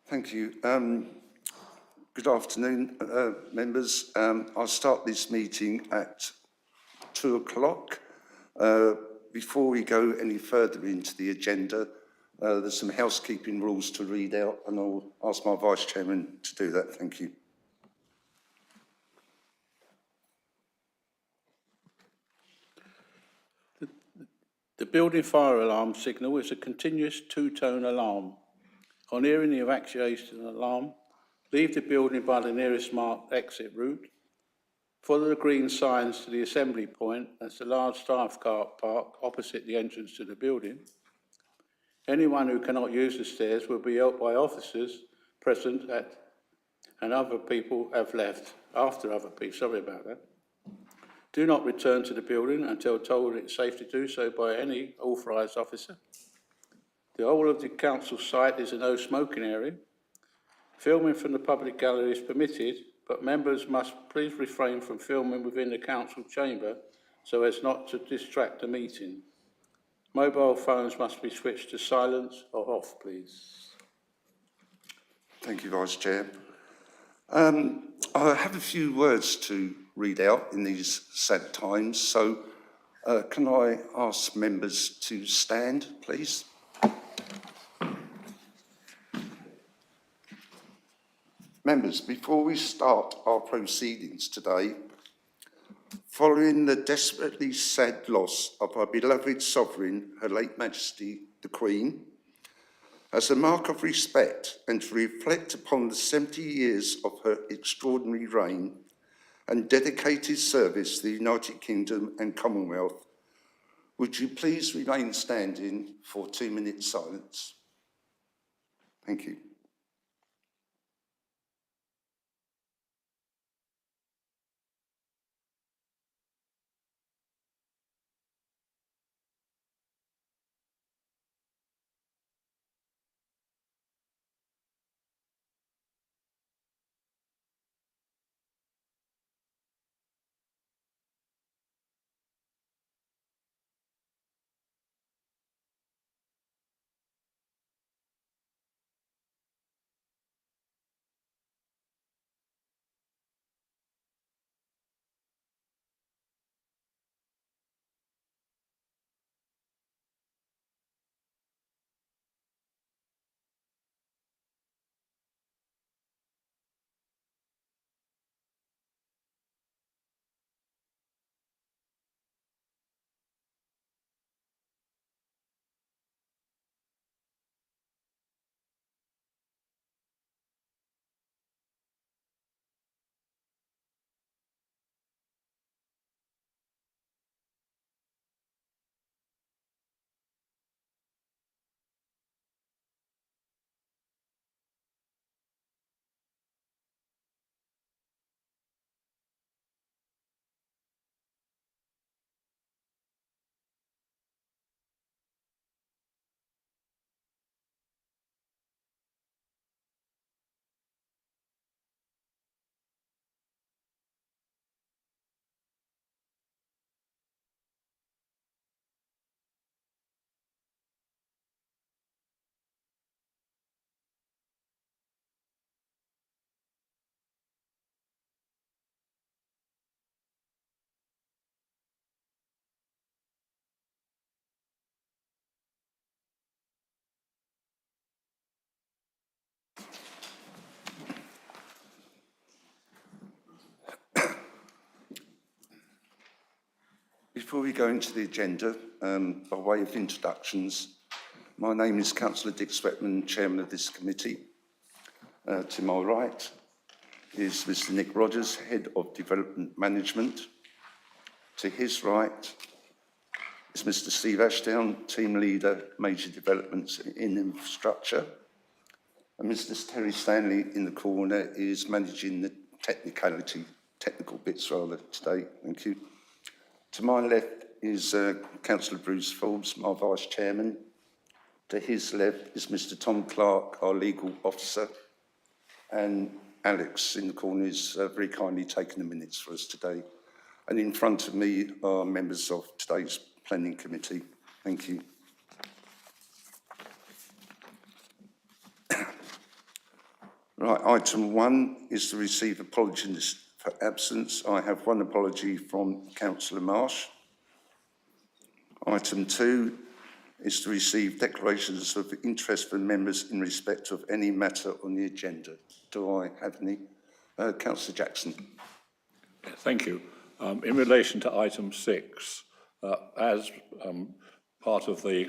Thank you. Good afternoon, members. I'll start this meeting at 2 o'clock. Before we go any further into the agenda, there's some housekeeping rules to read out, and I'll ask my Vice Chairman to do that. Thank you. The building fire alarm signal is a continuous two-tone alarm. On hearing the evacuation alarm, leave the building by the nearest marked exit route. Follow the green signs to the assembly point. That's the large staff car park opposite the entrance to the building. Anyone who cannot use the stairs will be helped by officers present and other people have left after other people. Sorry about that. Do not return to the building until told it's safe to do so by any authorised officer. The whole of the council site is a no smoking area. Filming from the public gallery is permitted, but members must please refrain from filming within the council chamber so as not to distract the meeting. Mobile phones must be switched to silence or off, please. Thank you, Vice Chair. I have a few words to read out in these sad times, so can I ask members to stand, please? Members, before we start our proceedings today, following the desperately sad loss of our beloved Sovereign, Her late Majesty the Queen, as a mark of respect and to reflect upon the 70 years of her extraordinary reign and dedicated service to the United Kingdom and Commonwealth, would you please remain standing for 2 minutes silence? Thank you. Before we go into the agenda, by way of introductions, my name is Councillor Dick Swetman, Chairman of this committee. To my right is Mr Nick Rogers, Head of Development Management. To his right is Mr Steve Ashdown, Team Leader, Major Developments in Infrastructure. And Mr Terry Stanley in the corner is managing the technical bits rather today. Thank you. To my left is Councillor Bruce Phillips, my Vice Chairman. To his left is Mr Tom Clark, our Legal Officer. And Alex in the corner is very kindly taking the minutes for us today. And in front of me are members of today's Planning Committee. Thank you. Right, item 1 is to receive apologies for absence. I have one apology from Councillor Marsh. Item 2 is to receive declarations of interest from members in respect of any matter on the agenda. Do I have any? Councillor Jackson. Thank you. In relation to item 6, as part of the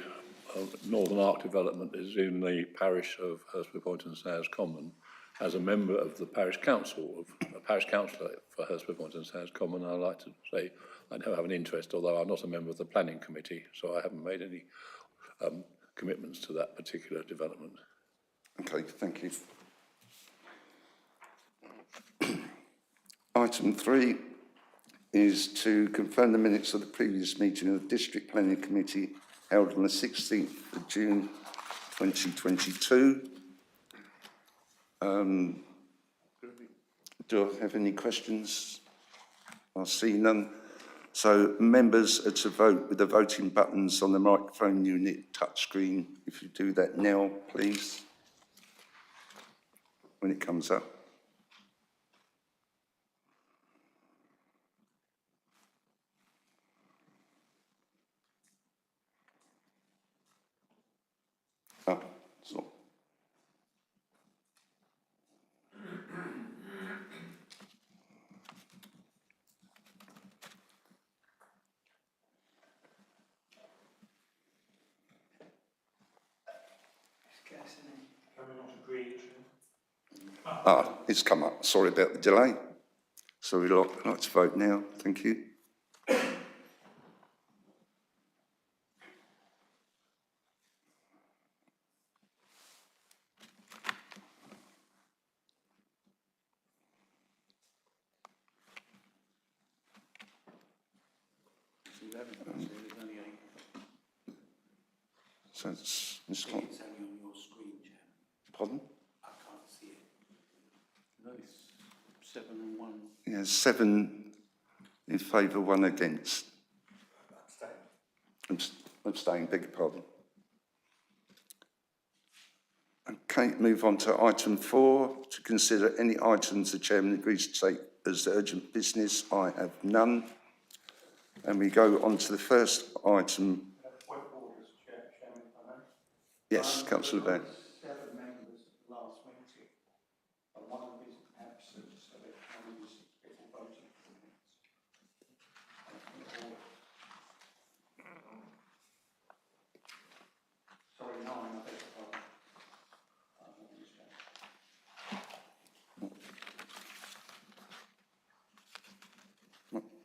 Northern Arc development is in the parish of Hurstby Point and Sayers Common, as a member of the parish council, a parish councillor for Hurstby Point and Sayers Common, I'd like to say I do have an interest, although I'm not a member of the planning committee, so I haven't made any commitments to that particular development. Okay, thank you. Item 3 is to confirm the minutes of the previous meeting of the District Planning Committee held on the 16th of June 2022. Do I have any questions? I see none. So members are to vote with the voting buttons on the microphone unit touchscreen. If you do that now, please, when it comes up. Oh, it's not. It's come up. Sorry about the delay. So we'd like to vote now. Thank you. So it's It's only on your screen, Chair. Pardon? I can't see it. No, it's 7 and 1. Yeah, 7 in favour, 1 against. Abstain, beg your pardon. Okay, move on to item 4, to consider any items the chairman agrees to take as urgent business. I have none. And we go on to the first item. Point of order, Chairman, if I may. Yes, Councillor Bear. 7 members at the last meeting, and one of them is absent, so it carries before voting for the minutes. Sorry, 9, I beg your pardon.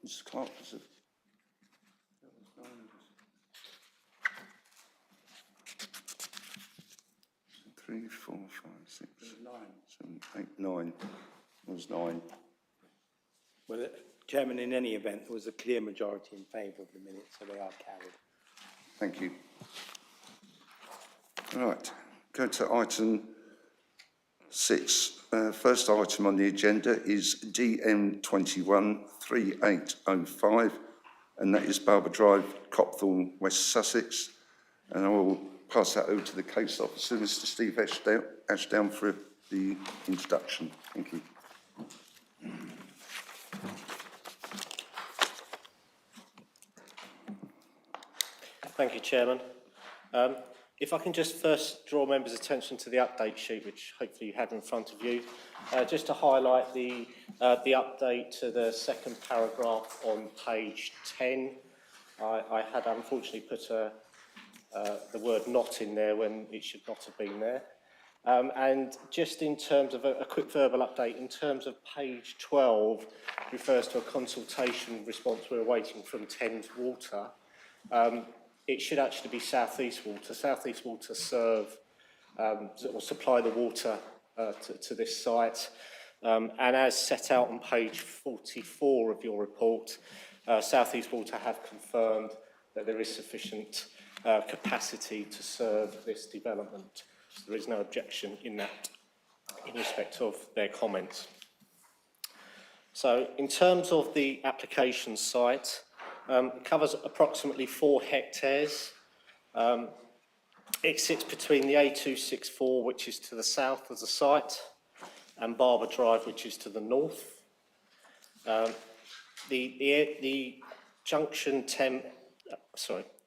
Mr. Clark, is it? 3, 4, 5, 6, 7, 8, 9. It was 9. Well, Chairman, in any event, there was a clear majority in favour of the minutes, so they are carried. Thank you. Right, go to item 6. First item on the agenda is DM 21 3805, and that is Barber Drive, Copthorne, West Sussex. And I will pass that over to the case officer, Mr. Steve Ashdown, for the introduction. Thank you. Thank you, Chairman. If I can just first draw members' attention to the update sheet, which hopefully you have in front of you, just to highlight the update to the second paragraph on page 10. I had unfortunately put the word "not" in there when it should not have been there. And just in terms of a quick verbal update, in terms of page 12, refers to a consultation response we're awaiting from Thames Water. It should actually be South East Water. South East Water serve or supply the water to this site. And as set out on page 44 of your report, South East Water have confirmed that there is sufficient capacity to serve this development. So there is no objection in that, in respect of their comments. So in terms of the application site, it covers approximately 4 hectares. It sits between the A264, which is to the south of the site, and Barber Drive, which is to the north. The junction 10,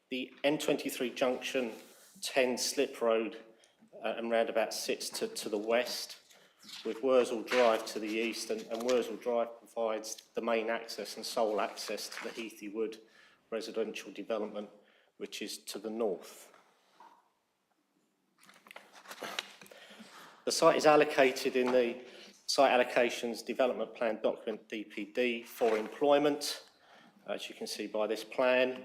the N23 junction 10 slip road and roundabout sits to the west, with Wurzel Drive to the east, and Wurzel Drive provides the main access and sole access to the Heathy Wood residential development, which is to the north. The site is allocated in the Site Allocations Development Plan Document DPD for employment, as you can see by this plan.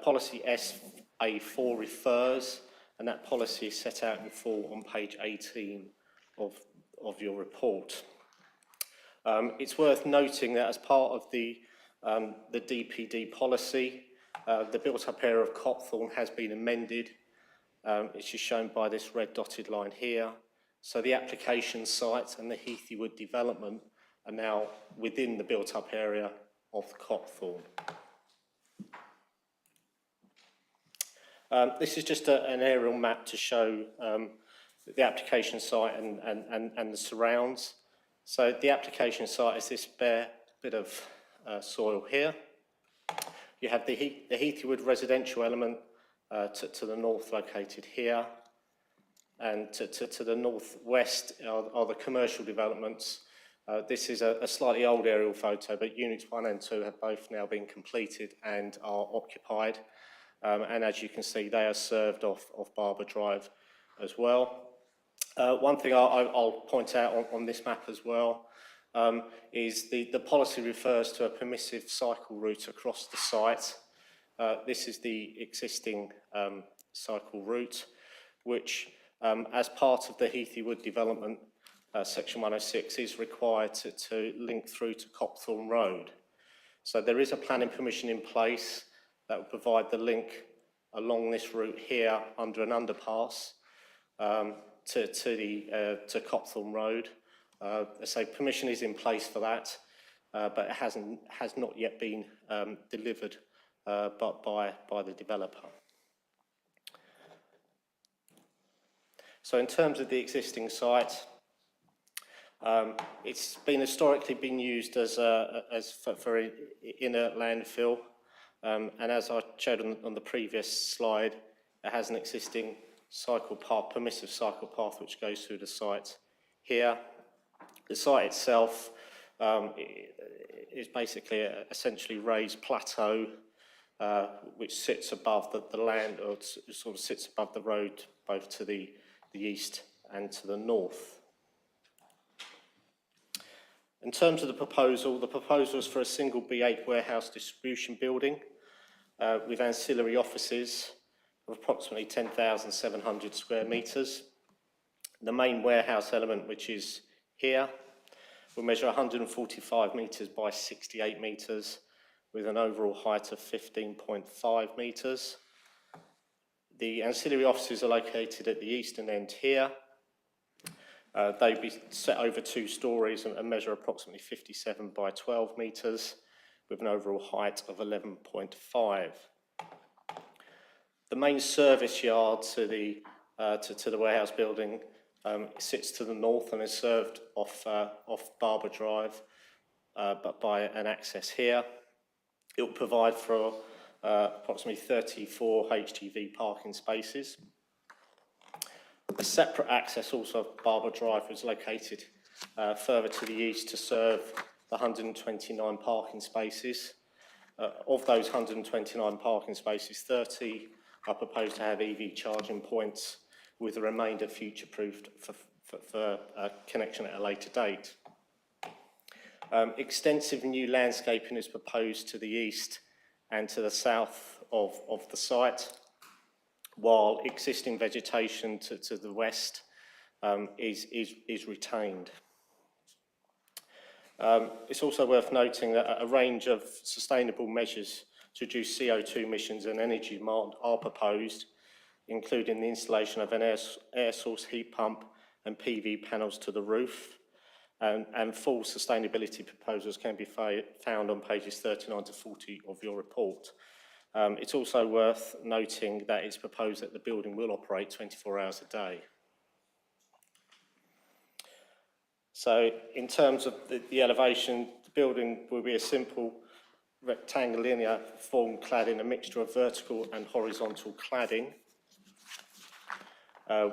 Policy SA4 refers, and that policy is set out in full on page 18 of your report. It's worth noting that as part of the DPD policy, the built-up area of Copthorne has been amended. It's just shown by this red dotted line here. So the application site and the Heathy Wood development are now within the built-up area of Copthorne. This is just an aerial map to show the application site and the surrounds. So the application site is this bare bit of soil here. You have the Heathy Wood residential element to the north, located here, and to the northwest are the commercial developments. This is a slightly old aerial photo, but units 1 and 2 have both now been completed and are occupied. And as you can see, they are served off Barber Drive as well. One thing I'll point out on this map as well is the policy refers to a permissive cycle route across the site. This is the existing cycle route, which as part of the Heathy Wood development, section 106 is required to link through to Copthorne Road. So there is a planning permission in place that will provide the link along this route here under an underpass to Copthorne Road. So permission is in place for that, but it has not yet been delivered by the developer. So in terms of the existing site, it's been historically been used for inert landfill, and as I showed on the previous slide, it has an existing cycle path, permissive cycle path, which goes through the site here. The site itself is basically a essentially raised plateau, which sits above the land, or sort of sits above the road, both to the east and to the north. In terms of the proposal is for a single B8 warehouse distribution building with ancillary offices of approximately 10,700 square metres. The main warehouse element, which is here, will measure 145 metres by 68 metres with an overall height of 15.5 metres. The ancillary offices are located at the eastern end here. They'll be set over 2 stories and measure approximately 57 by 12 metres with an overall height of 11.5. The main service yard to the warehouse building sits to the north and is served off Barber Drive, but by an access here. It will provide for approximately 34 HGV parking spaces. A separate access also of Barber Drive was located further to the east to serve the 129 parking spaces. Of those 129 parking spaces, 30 are proposed to have EV charging points, with the remainder future-proofed for connection at a later date. Extensive new landscaping is proposed to the east and to the south of the site, while existing vegetation to the west is retained. It's also worth noting that a range of sustainable measures to reduce CO2 emissions and energy demand are proposed, including the installation of an air source heat pump and PV panels to the roof, and full sustainability proposals can be found on pages 39 to 40 of your report. It's also worth noting that it's proposed that the building will operate 24 hours a day. So in terms of the elevation, the building will be a simple rectilinear form cladding, a mixture of vertical and horizontal cladding,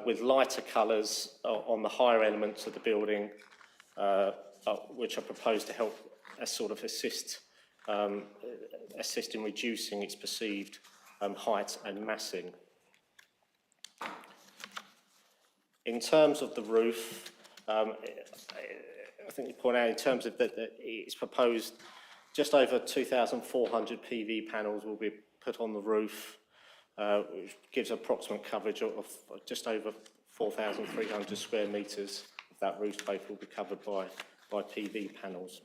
with lighter colours on the higher elements of the building, which are proposed to help assist in reducing its perceived height and massing. In terms of the roof, I think you point out in terms of that it's proposed just over 2,400 PV panels will be put on the roof, which gives approximate coverage of just over 4,300 square metres of that roof space will be covered by PV panels.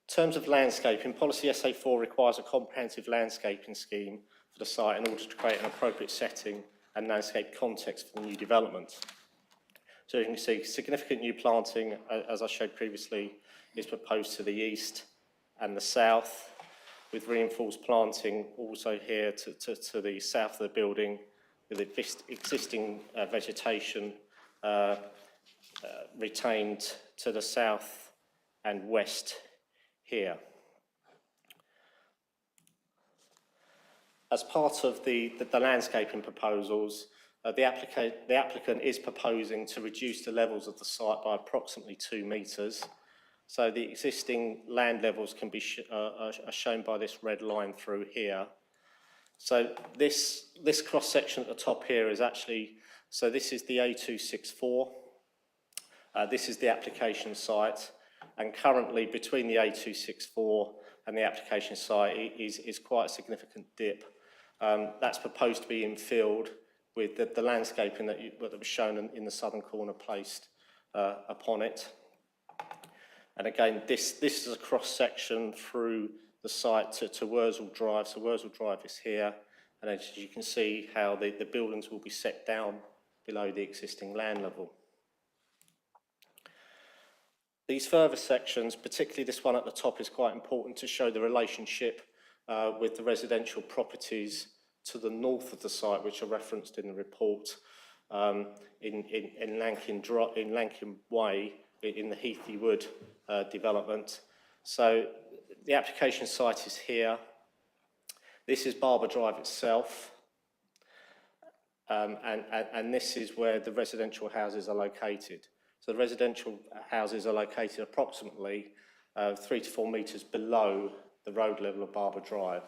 In terms of landscaping, policy SA4 requires a comprehensive landscaping scheme for the site in order to create an appropriate setting and landscape context for the new development. So you can see significant new planting, as I showed previously, is proposed to the east and the south, with reinforced planting also here to the south of the building, with existing vegetation retained to the south and west here. As part of the landscaping proposals, the applicant is proposing to reduce the levels of the site by approximately 2 metres. So the existing land levels can be are shown by this red line through here. So this cross section at the top here is actually, so this is the A264. This is the application site, and currently between the A264 and the application site is quite a significant dip. That's proposed to be infilled with the landscaping that was shown in the southern corner placed upon it. And again, this is a cross section through the site to Wurzel Drive. So Wurzel Drive is here, and as you can see how the buildings will be set down below the existing land level. These further sections, particularly this one at the top, is quite important to show the relationship with the residential properties to the north of the site, which are referenced in the report, in Lankin Way, in the Heathy Wood development. So the application site is here. This is Barber Drive itself, and this is where the residential houses are located. So the residential houses are located approximately 3 to 4 metres below the road level of Barber Drive.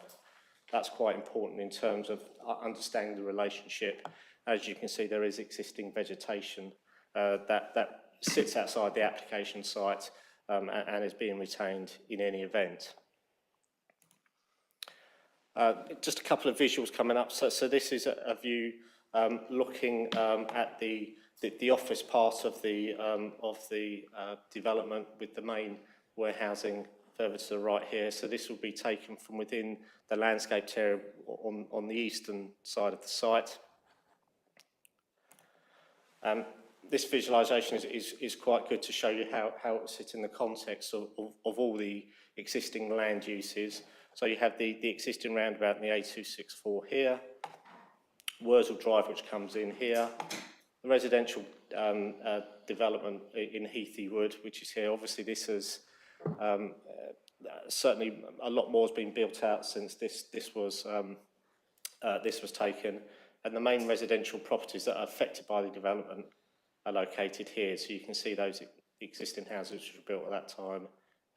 That's quite important in terms of understanding the relationship. As you can see, there is existing vegetation that sits outside the application site and is being retained in any event. Just a couple of visuals coming up. So this is a view looking at the office part of the development, with the main warehousing further to the right here. So this will be taken from within the landscaped area on the eastern side of the site. This visualisation is quite good to show you how it sits in the context of all the existing land uses. So you have the existing roundabout in the A264 here, Wurzel Drive, which comes in here, the residential development in Heathy Wood, which is here. Obviously, this has certainly a lot more has been built out since this was taken, and the main residential properties that are affected by the development are located here. So you can see those existing houses which were built at that time,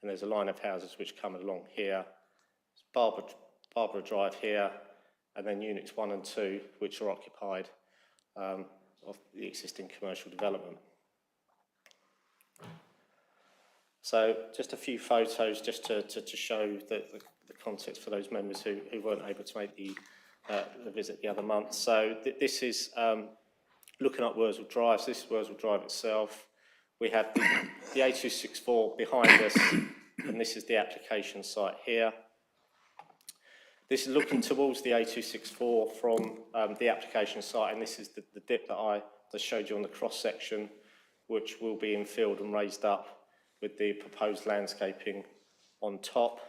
and there's a line of houses which come along here. Barbara Drive here, and then units 1 and 2, which are occupied of the existing commercial development. So just a few photos just to show the context for those members who weren't able to make the visit the other month. So this is looking at Wurzel Drive. So this is Wurzel Drive itself. We have the A264 behind us, and this is the application site here. This is looking towards the A264 from the application site, and this is the dip that I showed you on the cross section, which will be infilled and raised up with the proposed landscaping on top.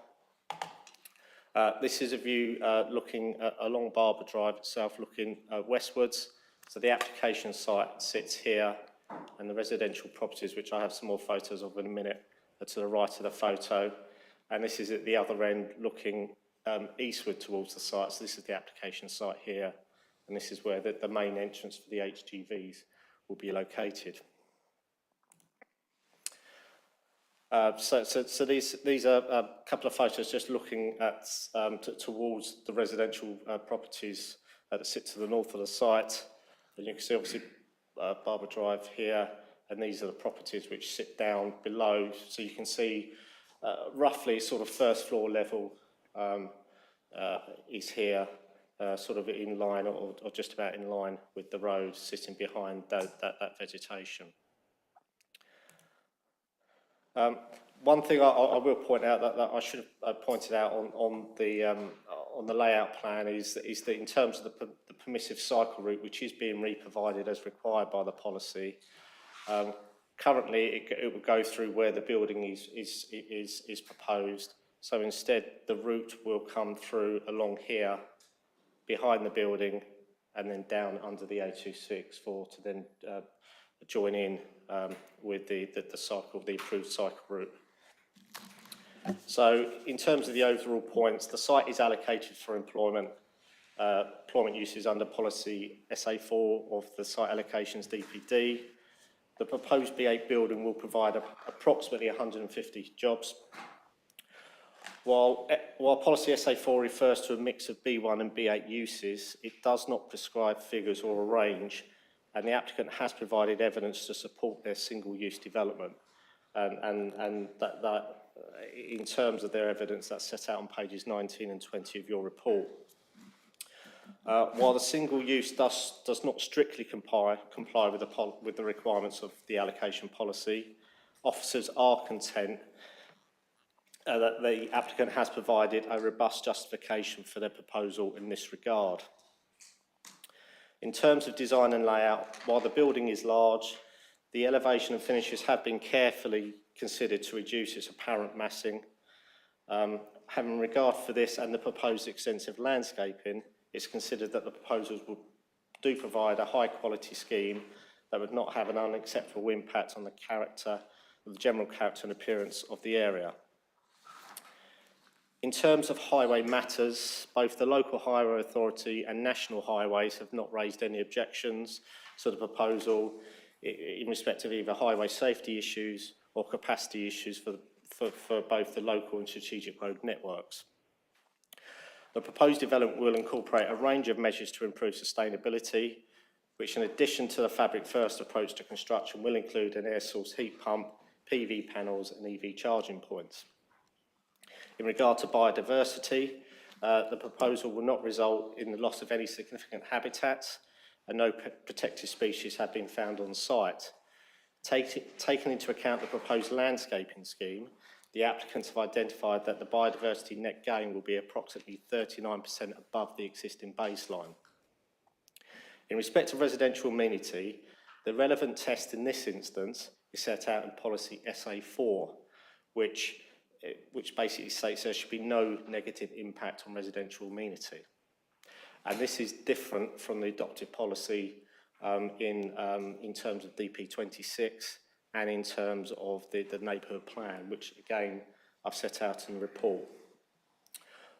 This is a view looking along Barber Drive itself, looking westwards. So the application site sits here, and the residential properties, which I have some more photos of in a minute, are to the right of the photo. And this is at the other end, looking eastward towards the site. So this is the application site here, and this is where the main entrance for the HGVs will be located. So these are a couple of photos just looking at towards the residential properties that sit to the north of the site. And you can see obviously Barber Drive here, and these are the properties which sit down below. So you can see roughly sort of first floor level is here, sort of in line or just about in line with the road sitting behind that vegetation. One thing I will point out that I should have pointed out on the layout plan is that in terms of the permissive cycle route, which is being re-provided as required by the policy, currently it will go through where the building is proposed. So instead, the route will come through along here, behind the building, and then down under the A264 to then join in with the approved cycle route. So in terms of the overall points, the site is allocated for employment uses under policy SA4 of the site allocations DPD. The proposed B8 building will provide approximately 150 jobs. While policy SA4 refers to a mix of B1 and B8 uses, it does not prescribe figures or a range, and the applicant has provided evidence to support their single-use development. And that in terms of their evidence, that's set out on pages 19 and 20 of your report. While the single use does not strictly comply with the requirements of the allocation policy, officers are content that the applicant has provided a robust justification for their proposal in this regard. In terms of design and layout, while the building is large, the elevation and finishes have been carefully considered to reduce its apparent massing. Having regard for this and the proposed extensive landscaping, it's considered that the proposals do provide a high quality scheme that would not have an unacceptable impact on the general character and appearance of the area. In terms of highway matters, both the local highway authority and national highways have not raised any objections to the proposal in respect of either highway safety issues or capacity issues for both the local and strategic road networks. The proposed development will incorporate a range of measures to improve sustainability, which in addition to the fabric first approach to construction will include an air source heat pump, PV panels and EV charging points. In regard to biodiversity, the proposal will not result in the loss of any significant habitats, and no protected species have been found on site. Taking into account the proposed landscaping scheme, the applicants have identified that the biodiversity net gain will be approximately 39% above the existing baseline. In respect of residential amenity, the relevant test in this instance is set out in policy SA4, which basically states there should be no negative impact on residential amenity. And this is different from the adopted policy in terms of DP26 and in terms of the neighbourhood plan, which again I've set out in the report.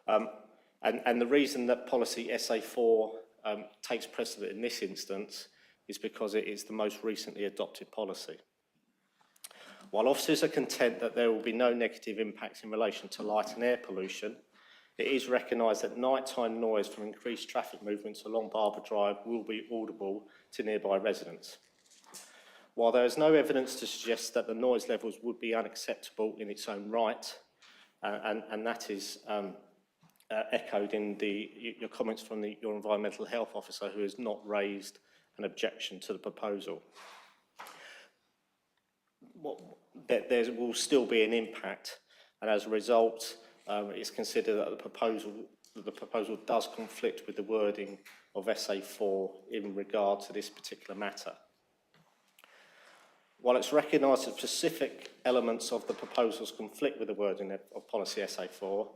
And the reason that policy SA4 takes precedent in this instance is because it is the most recently adopted policy. While officers are content that there will be no negative impacts in relation to light and air pollution, it is recognised that nighttime noise from increased traffic movements along Barber Drive will be audible to nearby residents. While there is no evidence to suggest that the noise levels would be unacceptable in its own right, and that is echoed in your comments from your environmental health officer, who has not raised an objection to the proposal. There will still be an impact, and as a result, it's considered that the proposal does conflict with the wording of SA4 in regard to this particular matter. While it's recognised that specific elements of the proposals conflict with the wording of policy SA4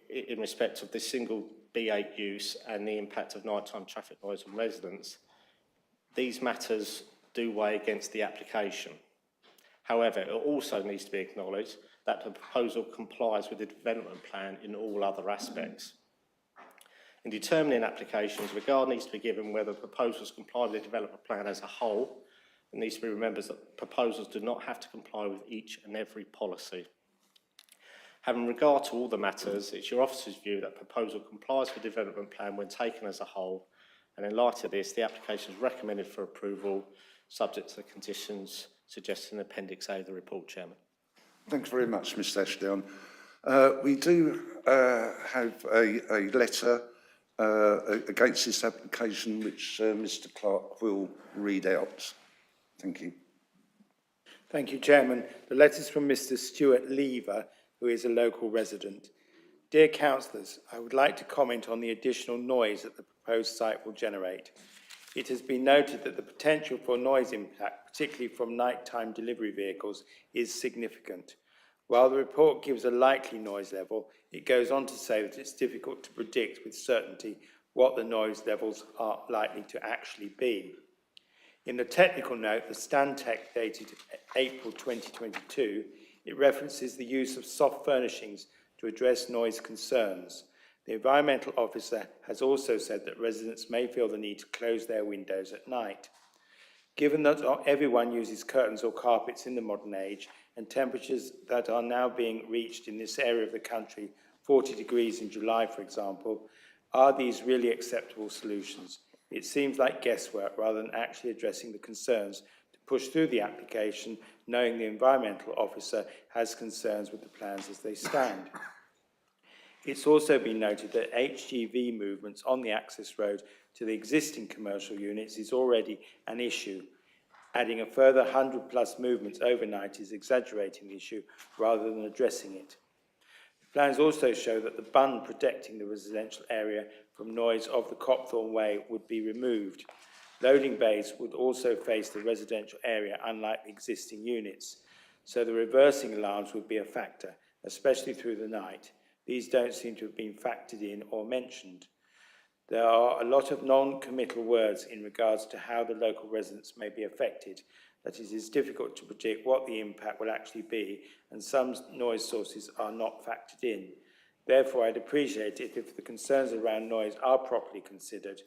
in respect of the single B8 use and the impact of nighttime traffic noise on residents, these matters do weigh against the application. However, it also needs to be acknowledged that the proposal complies with the development plan in all other aspects. In determining applications, regard needs to be given whether proposals comply with the development plan as a whole. It needs to be remembered that proposals do not have to comply with each and every policy. Having regard to all the matters, it's your officer's view that proposal complies with the development plan when taken as a whole, and in light of this, the application is recommended for approval, subject to the conditions suggested in Appendix A of the report, Chairman. Thanks very much, Mr Ashdown. We do have a letter against this application, which Mr Clark will read out. Thank you. Thank you, Chairman. The letter is from Mr Stuart Lever, who is a local resident. Dear councillors, I would like to comment on the additional noise that the proposed site will generate. It has been noted that the potential for noise impact, particularly from nighttime delivery vehicles, is significant. While the report gives a likely noise level, it goes on to say that it's difficult to predict with certainty what the noise levels are likely to actually be. In the technical note, the Stantec dated April 2022, it references the use of soft furnishings to address noise concerns. The environmental officer has also said that residents may feel the need to close their windows at night. Given that not everyone uses curtains or carpets in the modern age, and temperatures that are now being reached in this area of the country, 40 degrees in July, for example, are these really acceptable solutions? It seems like guesswork rather than actually addressing the concerns to push through the application, knowing the environmental officer has concerns with the plans as they stand. It's also been noted that HGV movements on the access road to the existing commercial units is already an issue. Adding a further 100 plus movements overnight is exaggerating the issue rather than addressing it. The plans also show that the bund protecting the residential area from noise of the Copthorne Way would be removed. Loading bays would also face the residential area, unlike the existing units, so the reversing alarms would be a factor, especially through the night. These don't seem to have been factored in or mentioned. There are a lot of non-committal words in regards to how the local residents may be affected, that it is difficult to predict what the impact will actually be, and some noise sources are not factored in. Therefore, I'd appreciate it if the concerns around noise are properly considered.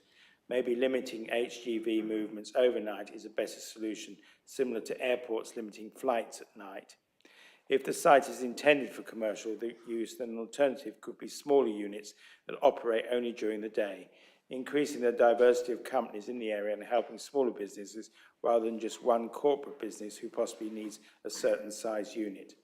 Maybe limiting HGV movements overnight is a better solution, similar to airports limiting flights at night. If the site is intended for commercial use, then an alternative could be smaller units that operate only during the day, increasing the diversity of companies in the area and helping smaller businesses rather than just one corporate business who possibly needs a certain size unit.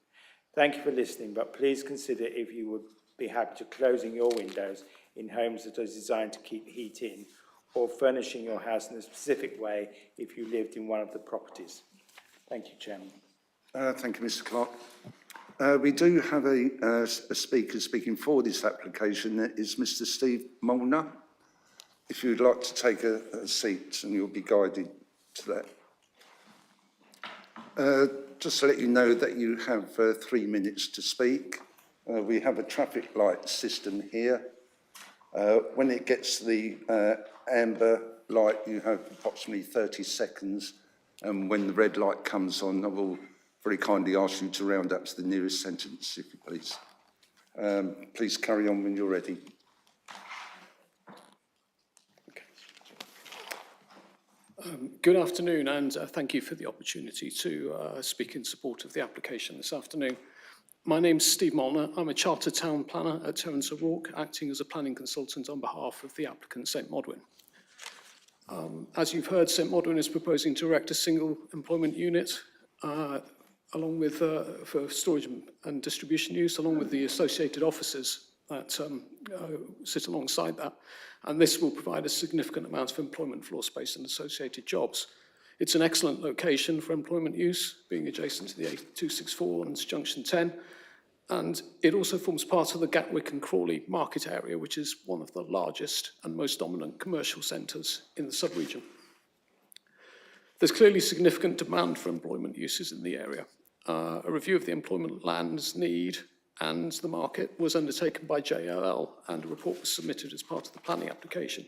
Thank you for listening, but please consider if you would be happy to closing your windows in homes that are designed to keep heat in, or furnishing your house in a specific way if you lived in one of the properties. Thank you, Chairman. Thank you, Mr Clark. We do have a speaker speaking for this application. That is Mr Steve Molnar. If you'd like to take a seat, and you'll be guided to that. Just to let you know that you have 3 minutes to speak. We have a traffic light system here. When it gets to the amber light, you have approximately 30 seconds. And when the red light comes on, I will very kindly ask you to round up to the nearest sentence, if you please. Please carry on when you're ready. Good afternoon, and thank you for the opportunity to speak in support of the application this afternoon. My name's Steve Molnar. I'm a Chartered Town Planner at Terence O'Rourke, acting as a planning consultant on behalf of the applicant, St Modwyn. As you've heard, St Modwyn is proposing to erect a single employment unit along with for storage and distribution use, along with the associated offices that sit alongside that. And this will provide a significant amount of employment floor space and associated jobs. It's an excellent location for employment use, being adjacent to the A264 and Junction 10. And it also forms part of the Gatwick and Crawley market area, which is one of the largest and most dominant commercial centres in the sub-region. There's clearly significant demand for employment uses in the area. A review of the employment lands need and the market was undertaken by JLL, and a report was submitted as part of the planning application.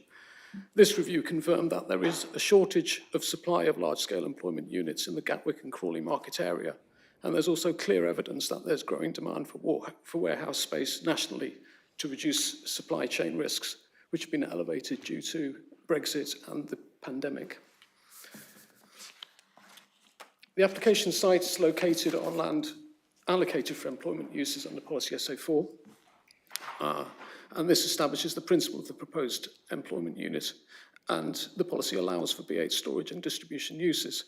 This review confirmed that there is a shortage of supply of large-scale employment units in the Gatwick and Crawley market area, and there's also clear evidence that there's growing demand for warehouse space nationally to reduce supply chain risks, which have been elevated due to Brexit and the pandemic. The application site is located on land allocated for employment uses under Policy SA4, and this establishes the principle of the proposed employment unit, and the policy allows for B8 storage and distribution uses.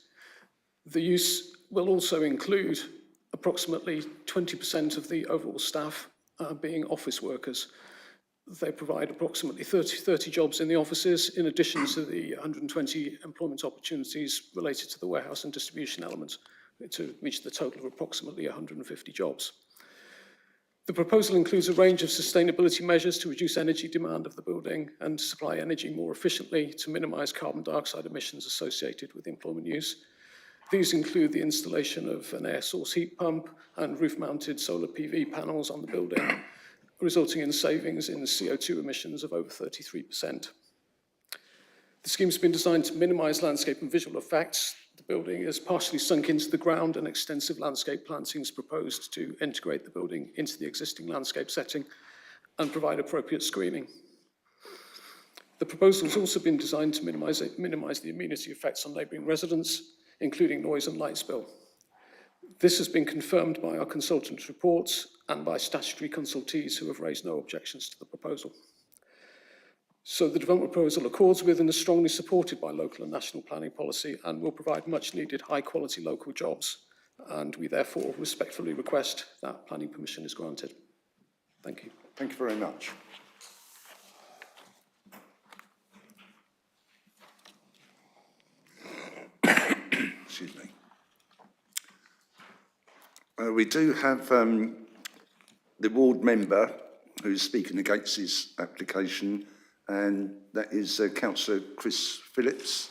The use will also include approximately 20% of the overall staff being office workers. They provide approximately 30 jobs in the offices, in addition to the 120 employment opportunities related to the warehouse and distribution element, to reach the total of approximately 150 jobs. The proposal includes a range of sustainability measures to reduce energy demand of the building and supply energy more efficiently to minimise carbon dioxide emissions associated with employment use. These include the installation of an air source heat pump and roof-mounted solar PV panels on the building, resulting in savings in CO2 emissions of over 33%. The scheme has been designed to minimise landscape and visual effects. The building is partially sunk into the ground, and extensive landscape plantings proposed to integrate the building into the existing landscape setting and provide appropriate screening. The proposal has also been designed to minimise the amenity effects on neighbouring residents, including noise and light spill. This has been confirmed by our consultants' reports and by statutory consultees who have raised no objections to the proposal. So the development proposal accords with and is strongly supported by local and national planning policy and will provide much needed high quality local jobs. And we therefore respectfully request that planning permission is granted. Thank you. Thank you very much. Excuse me. We do have the ward member who's speaking against this application, and that is Councillor Phillips.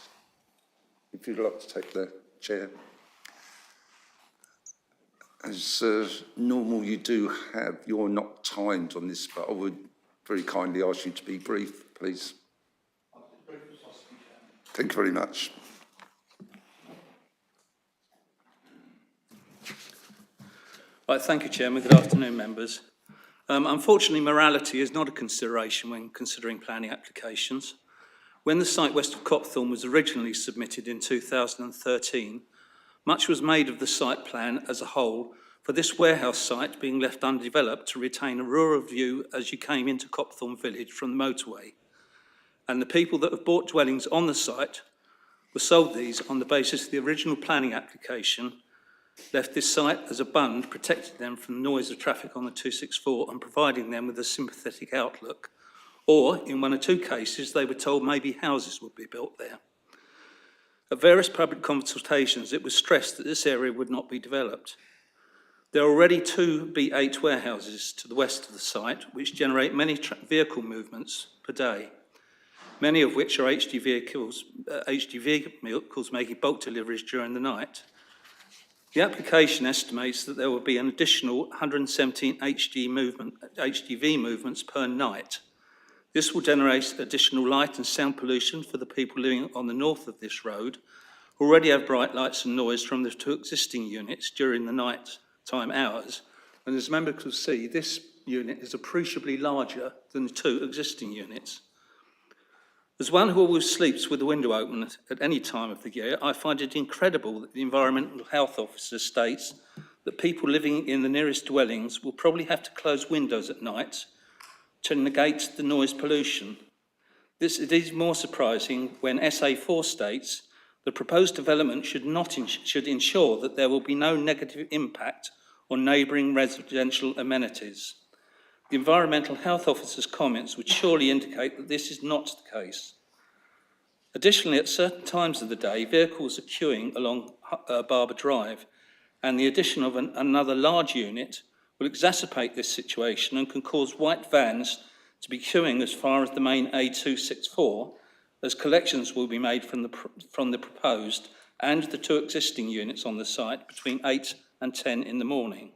If you'd like to take the chair. As normal, you're not timed on this, but I would very kindly ask you to be brief, please. Thank you very much. Right, thank you, Chairman. Good afternoon, members. Unfortunately, morality is not a consideration when considering planning applications. When the site west of Copthorne was originally submitted in 2013, much was made of the site plan as a whole for this warehouse site being left undeveloped to retain a rural view as you came into Copthorne village from the motorway. And the people that have bought dwellings on the site were sold these on the basis of the original planning application, left this site as a bund, protecting them from the noise of traffic on the 264 and providing them with a sympathetic outlook. Or, in one or two cases, they were told maybe houses would be built there. At various public consultations, it was stressed that this area would not be developed. There are already two B8 warehouses to the west of the site, which generate many vehicle movements per day, many of which are HGV vehicles making bulk deliveries during the night. The application estimates that there will be an additional 117 HGV movements per night. This will generate additional light and sound pollution for the people living on the north of this road, who already have bright lights and noise from the two existing units during the night time hours. And as members will see, this unit is appreciably larger than the two existing units. As one who always sleeps with the window open at any time of the year, I find it incredible that the Environmental Health Officer states that people living in the nearest dwellings will probably have to close windows at night to negate the noise pollution. It is more surprising when SA4 states the proposed development should ensure that there will be no negative impact on neighbouring residential amenities. The Environmental Health Officer's comments would surely indicate that this is not the case. Additionally, at certain times of the day, vehicles are queuing along Barber Drive, and the addition of another large unit will exacerbate this situation and can cause white vans to be queuing as far as the main A264, as collections will be made from the proposed and the two existing units on the site between 8 and 10 in the morning.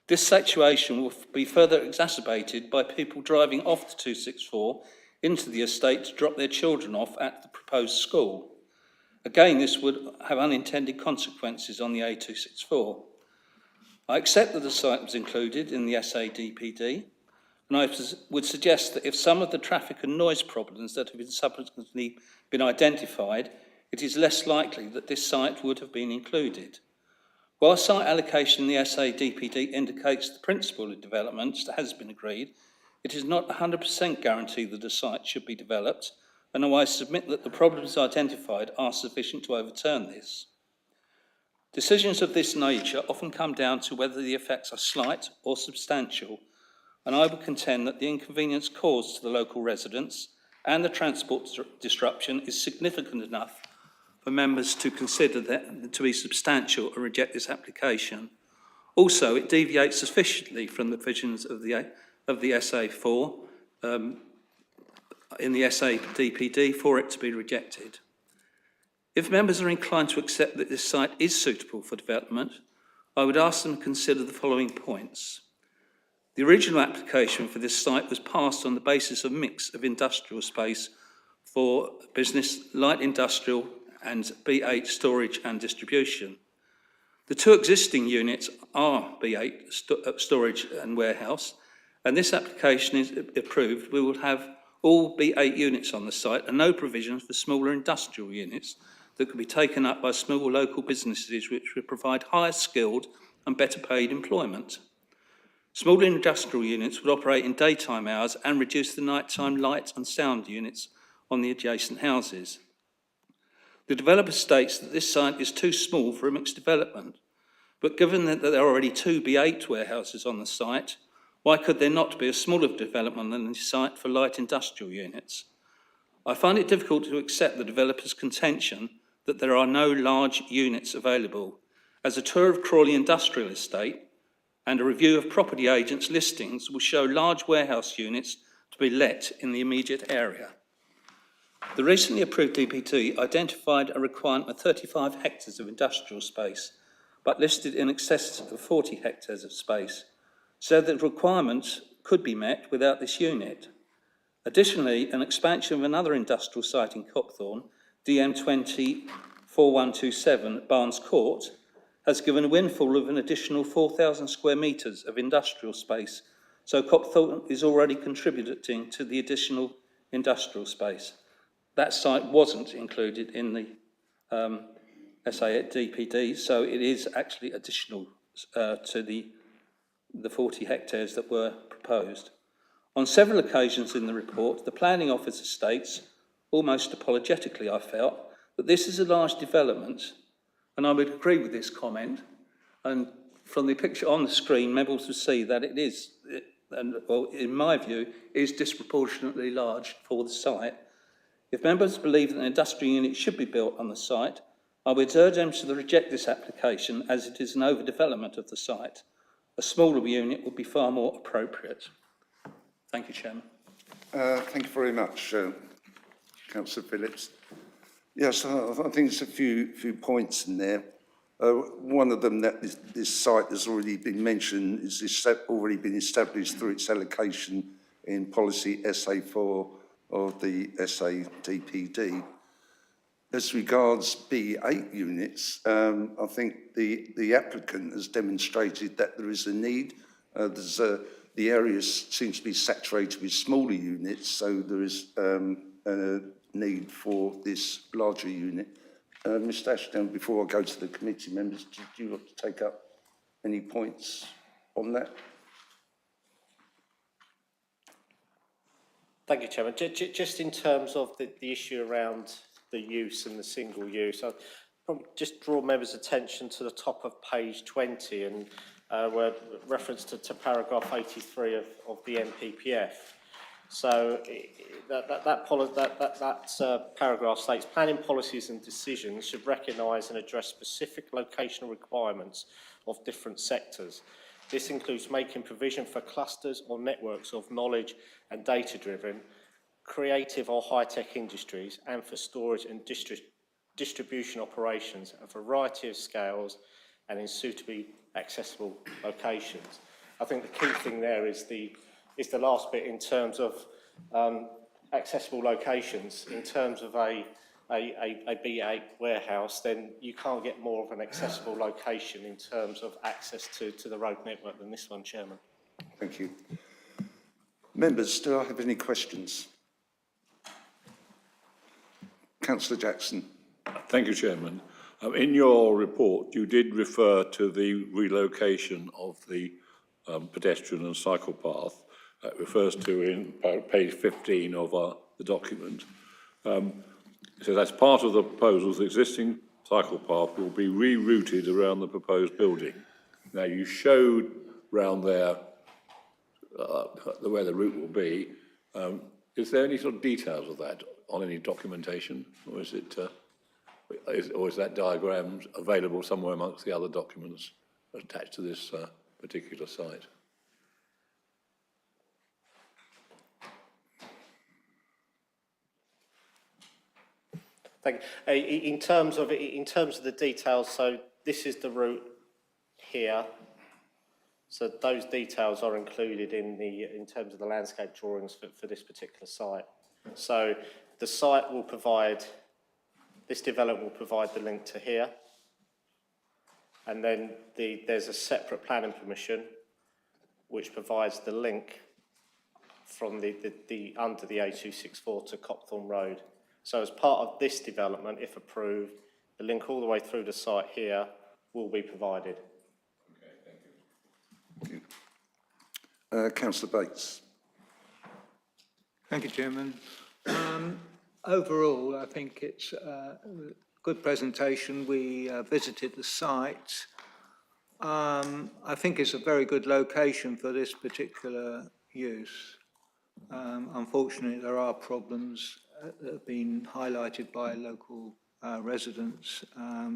This situation will be further exacerbated by people driving off the 264 into the estate to drop their children off at the proposed school. Again, this would have unintended consequences on the A264. I accept that the site was included in the SADPD, and I would suggest that if some of the traffic and noise problems that have been subsequently been identified, it is less likely that this site would have been included. While site allocation in the SADPD indicates the principle of development has been agreed, it is not 100% guaranteed that a site should be developed, and I submit that the problems identified are sufficient to overturn this. Decisions of this nature often come down to whether the effects are slight or substantial, and I would contend that the inconvenience caused to the local residents and the transport disruption is significant enough for members to consider that to be substantial and reject this application. Also, it deviates sufficiently from the provisions of the SA4 in the SADPD for it to be rejected. If members are inclined to accept that this site is suitable for development, I would ask them to consider the following points. The original application for this site was passed on the basis of a mix of industrial space for business, light industrial and B8 storage and distribution. The two existing units are B8 storage and warehouse, and this application is approved. We will have all B8 units on the site and no provisions for smaller industrial units that could be taken up by small local businesses which would provide higher skilled and better paid employment. Small industrial units would operate in daytime hours and reduce the nighttime light and sound units on the adjacent houses. The developer states that this site is too small for a mixed development, but given that there are already two B8 warehouses on the site, why could there not be a smaller development on the site for light industrial units? I find it difficult to accept the developer's contention that there are no large units available, as a tour of Crawley Industrial Estate and a review of property agents' listings will show large warehouse units to be let in the immediate area. The recently approved DPT identified a requirement of 35 hectares of industrial space, but listed in excess of 40 hectares of space, so that requirements could be met without this unit. Additionally, an expansion of another industrial site in Copthorne, DM204127 Barnes Court, has given a windfall of an additional 4,000 square metres of industrial space, so Copthorne is already contributing to the additional industrial space. That site wasn't included in the SADPD, so it is actually additional to the 40 hectares that were proposed. On several occasions in the report, the planning officer states, almost apologetically I felt, that this is a large development, and I would agree with this comment, and from the picture on the screen, members will see that it is, well, in my view, is disproportionately large for the site. If members believe that an industrial unit should be built on the site, I would urge them to reject this application as it is an overdevelopment of the site. A smaller unit would be far more appropriate. Thank you, Chairman. Thank you very much, Councillor Phillips. Yes, I think there's a few points in there. One of them that this site has already been mentioned is already been established through its allocation in policy SA4 of the SADPD. As regards B8 units, I think the applicant has demonstrated that there is a need. The area seems to be saturated with smaller units, so there is a need for this larger unit. Mr Ashton, before I go to the committee members, do you want to take up any points on that? Thank you, Chairman. Just in terms of the issue around the use and the single use, I'll probably just draw members' attention to the top of page 20 and where reference to paragraph 83 of the NPPF. So that paragraph states, planning policies and decisions should recognise and address specific locational requirements of different sectors. This includes making provision for clusters or networks of knowledge and data-driven, creative or high-tech industries, and for storage and distribution operations at a variety of scales and in suitably accessible locations. I think the key thing there is the last bit in terms of accessible locations in terms of a B8 warehouse, then you can't get more of an accessible location in terms of access to the road network than this one, Chairman. Thank you. Members, do I have any questions? Councillor Jackson. Thank you, Chairman. In your report, you did refer to the relocation of the pedestrian and cycle path. It refers to in page 15 of the document. So that's part of the proposals, the existing cycle path will be rerouted around the proposed building. Now, you showed round there where the route will be. Is there any sort of details of that on any documentation, or is it, or is that diagram available somewhere amongst the other documents attached to this particular site? Thank you. In terms of the details, so this is the route here. So those details are included in terms of the landscape drawings for this particular site. So the site will provide, this development will provide the link to here. And then there's a separate planning permission which provides the link from under the A264 to Copthorne Road. So as part of this development, if approved, the link all the way through the site here will be provided. Okay, thank you. Councillor Bates. Thank you, Chairman. Overall, I think it's a good presentation. We visited the site. I think it's a very good location for this particular use. Unfortunately, there are problems that have been highlighted by local residents,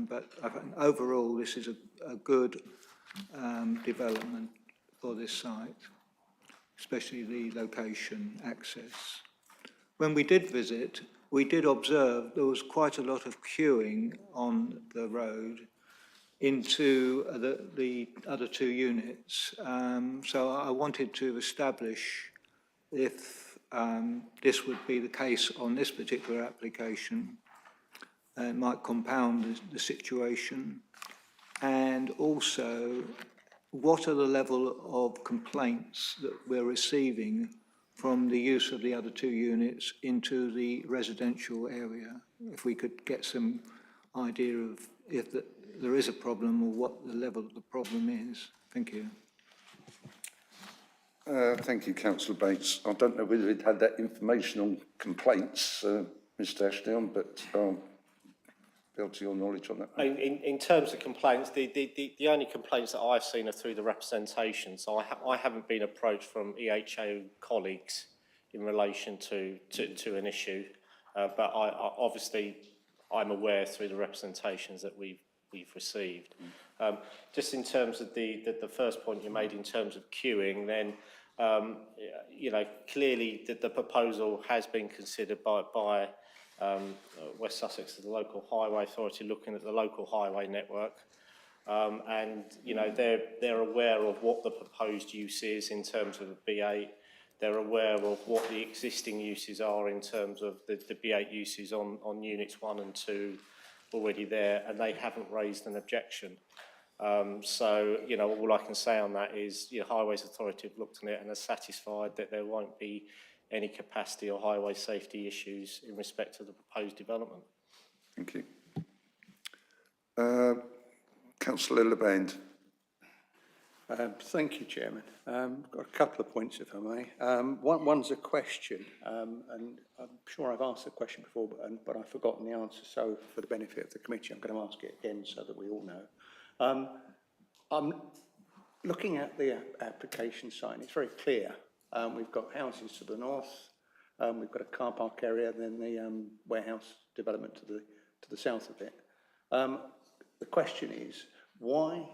but I think overall this is a good development for this site, especially the location access. When we did visit, we did observe there was quite a lot of queuing on the road into the other two units. So I wanted to establish if this would be the case on this particular application. It might compound the situation. And also, what are the level of complaints that we're receiving from the use of the other two units into the residential area? If we could get some idea of if there is a problem or what the level of the problem is. Thank you. Thank you, Councillor Bates. I don't know whether it had that information on complaints, Mr Ashdown, but I'll build to your knowledge on that. In terms of complaints, the only complaints that I've seen are through the representation. So I haven't been approached from EHO colleagues in relation to an issue, but obviously I'm aware through the representations that we've received. Just in terms of the first point you made in terms of queuing, then you know, clearly the proposal has been considered by West Sussex, the local highway authority, looking at the local highway network, and you know they're aware of what the proposed use is in terms of the B8. They're aware of what the existing uses are in terms of the B8 uses on units 1 and 2 already there, and they haven't raised an objection. So, you know, all I can say on that is, you know, Highways Authority have looked at it and are satisfied that there won't be any capacity or highway safety issues in respect to the proposed development. Thank you. Councillor LeBand. Thank you, Chairman. Got a couple of points, if I may. One's a question, and I'm sure I've asked the question before, but I've forgotten the answer. So, for the benefit of the committee, I'm going to ask it again so that we all know. I'm looking at the application sign. It's very clear. We've got houses to the north. We've got a car park area, and then the warehouse development to the south of it. The question is, why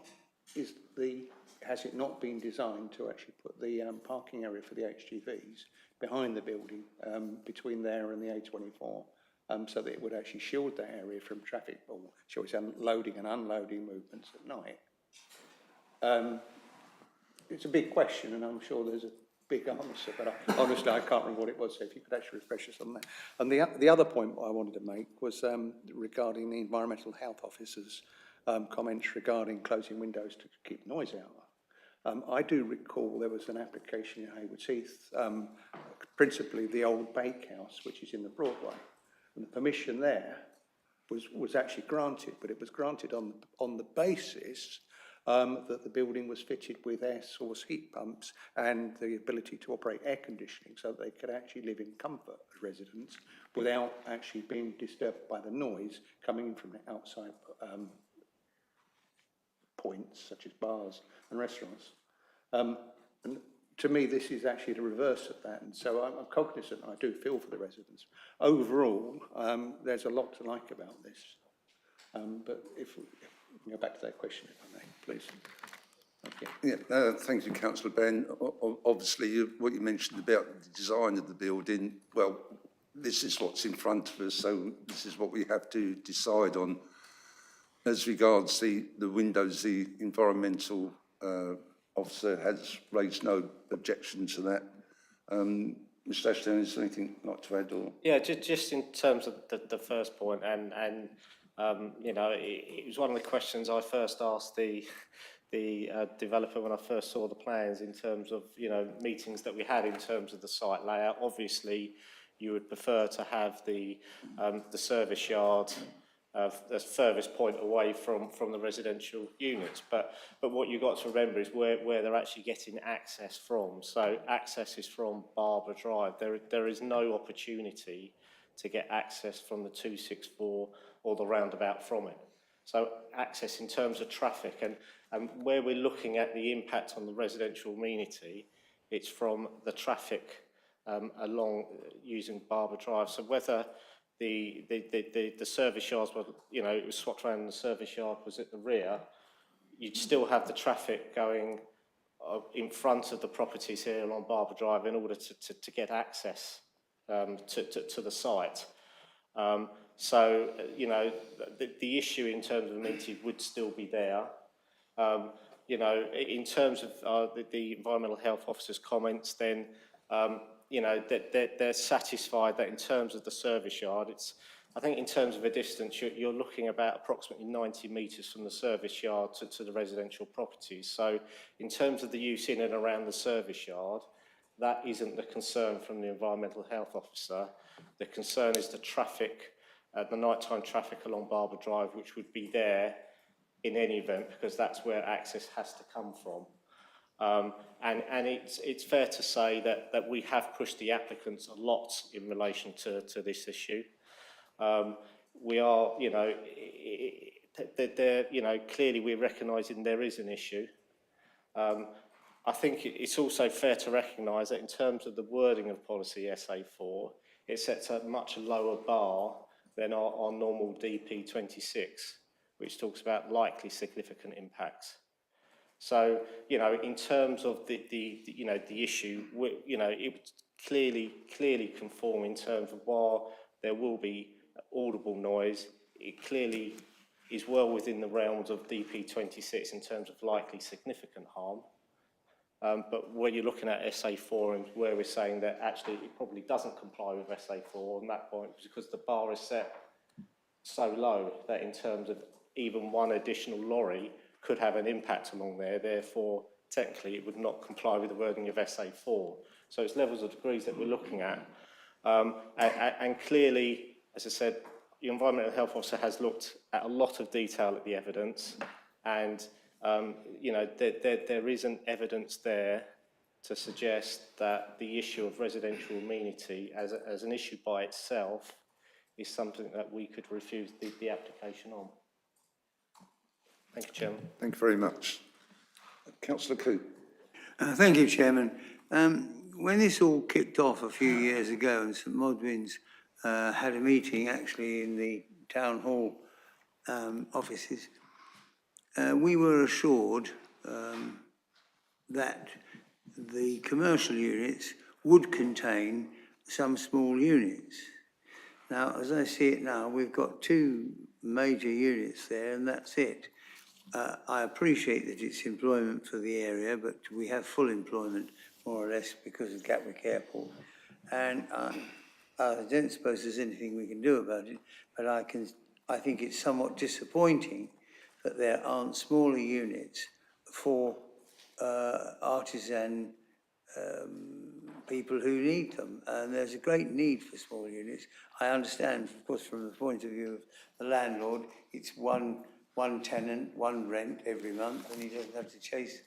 has it not been designed to actually put the parking area for the HGVs behind the building, between there and the A24, so that it would actually shield that area from traffic, or shall we say, loading and unloading movements at night? It's a big question, and I'm sure there's big answer, but honestly, I can't remember what it was, so if you could actually refresh us on that. And the other point I wanted to make was regarding the environmental health officer's comments regarding closing windows to keep noise out. I do recall there was an application in Haywards Heath, principally the old bakehouse, which is in the Broadway, and the permission there was actually granted, but it was granted on the basis that the building was fitted with air source heat pumps and the ability to operate air conditioning so that they could actually live in comfort as residents without actually being disturbed by the noise coming in from the outside points such as bars and restaurants. And to me, this is actually the reverse of that, and so I'm cognizant, I do feel for the residents. Overall, there's a lot to like about this, but if we can go back to that question, if I may, please. Thank you. Yeah, thank you, Councillor Ben. Obviously, what you mentioned about the design of the building, well, this is what's in front of us, so this is what we have to decide on. As regards the windows, the environmental officer has raised no objection to that. Mr Ashton, is there anything you'd like to add? Or? Yeah, just in terms of the first point, and you know, it was one of the questions I first asked the developer when I first saw the plans in terms of, you know, meetings that we had in terms of the site layout. Obviously, you would prefer to have the service yard the furthest point away from the residential units, but what you've got to remember is where they're actually getting access from. So access is from Barbara Drive. There is no opportunity to get access from the 264 or the roundabout from it. So access in terms of traffic, and where we're looking at the impact on the residential amenity, it's from the traffic along using Barbara Drive. So whether the service yards were, you know, it was swapped around and the service yard was at the rear, you'd still have the traffic going in front of the properties here along Barbara Drive in order to get access to the site. So, you know, the issue in terms of amenity would still be there. You know, in terms of the environmental health officer's comments, then you know, they're satisfied that in terms of the service yard, I think in terms of a distance, you're looking about approximately 90 metres from the service yard to the residential properties. So in terms of the use in and around the service yard, that isn't the concern from the environmental health officer. The concern is the traffic, the nighttime traffic along Barbara Drive, which would be there in any event, because that's where access has to come from. And it's fair to say that we have pushed the applicants a lot in relation to this issue. We are, you know, you know, clearly we're recognising there is an issue. I think it's also fair to recognise that in terms of the wording of policy SA4, it sets a much lower bar than our normal DP 26, which talks about likely significant impacts. So, you know, in terms of the you know, the issue, you know, it would clearly conform in terms of while there will be audible noise, it clearly is well within the realms of DP 26 in terms of likely significant harm. But when you're looking at SA4 and where we're saying that actually it probably doesn't comply with SA4 on that point, because the bar is set so low that in terms of even one additional lorry could have an impact along there, therefore technically it would not comply with the wording of SA4. So it's levels of degrees that we're looking at. And clearly, as I said, the environmental health officer has looked at a lot of detail at the evidence, and you know, there isn't evidence there to suggest that the issue of residential amenity as an issue by itself is something that we could refuse the application on. Thank you, Chairman. Thank you very much. Councillor Coote. Thank you, Chairman. When this all kicked off a few years ago, and St Modwyn's had a meeting actually in the town hall offices, we were assured that the commercial units would contain some small units. Now, as I see it now, we've got two major units there, and that's it. I appreciate that it's employment for the area, but we have full employment more or less, because of Gatwick Airport. And I don't suppose there's anything we can do about it, but I think it's somewhat disappointing that there aren't smaller units for artisan people who need them. And there's a great need for small units. I understand, of course, from the point of view of the landlord, it's one tenant, one rent every month, and he doesn't have to chase.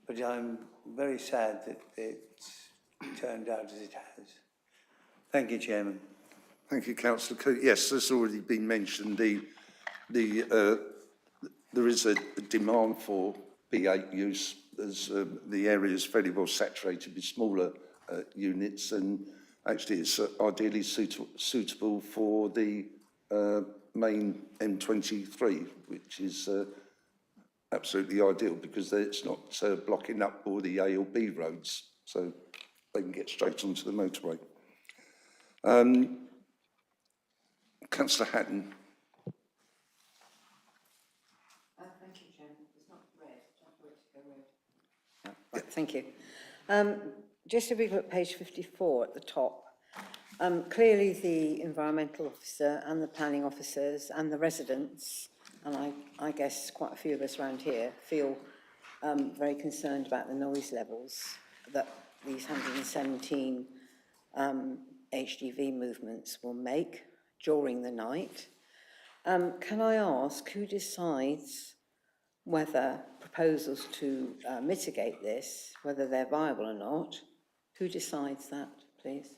But I'm very sad that it's turned out as it has. Thank you, Chairman. Thank you, Councillor Coote. Yes, as already been mentioned, there is a demand for B8 use, as the area is very well saturated with smaller units, and actually it's ideally suitable for the main M23, which is absolutely ideal because it's not blocking up all the A or B roads, so they can get straight onto the motorway. Councillor Hatton. Thank you, Chairman. It's not red. Don't for it to go red. Right, thank you. Just if we look at page 54 at the top, clearly the environmental officer and the planning officers and the residents, and I guess quite a few of us around here, feel very concerned about the noise levels that these 117 HGV movements will make during the night. Can I ask who decides whether proposals to mitigate this, whether they're viable or not? Who decides that, please?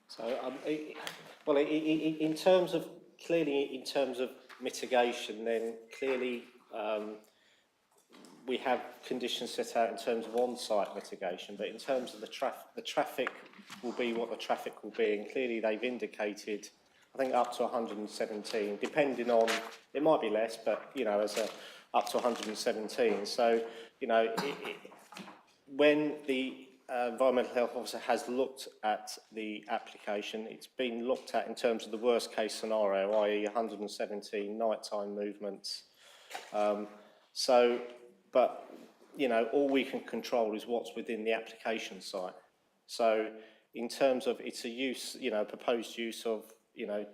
So, well, in terms of, clearly in terms of mitigation, then clearly we have conditions set out in terms of on-site mitigation, but in terms of the traffic will be what the traffic will be, and clearly they've indicated, I think, up to 117, depending on, it might be less, but, you know, up to 117. So, you know, when the Environmental Health Officer has looked at the application, it's been looked at in terms of the worst case scenario, i.e. 117 nighttime movements. But, you know, all we can control is what's within the application site. So in terms of it's a use, you know, proposed use of, you know,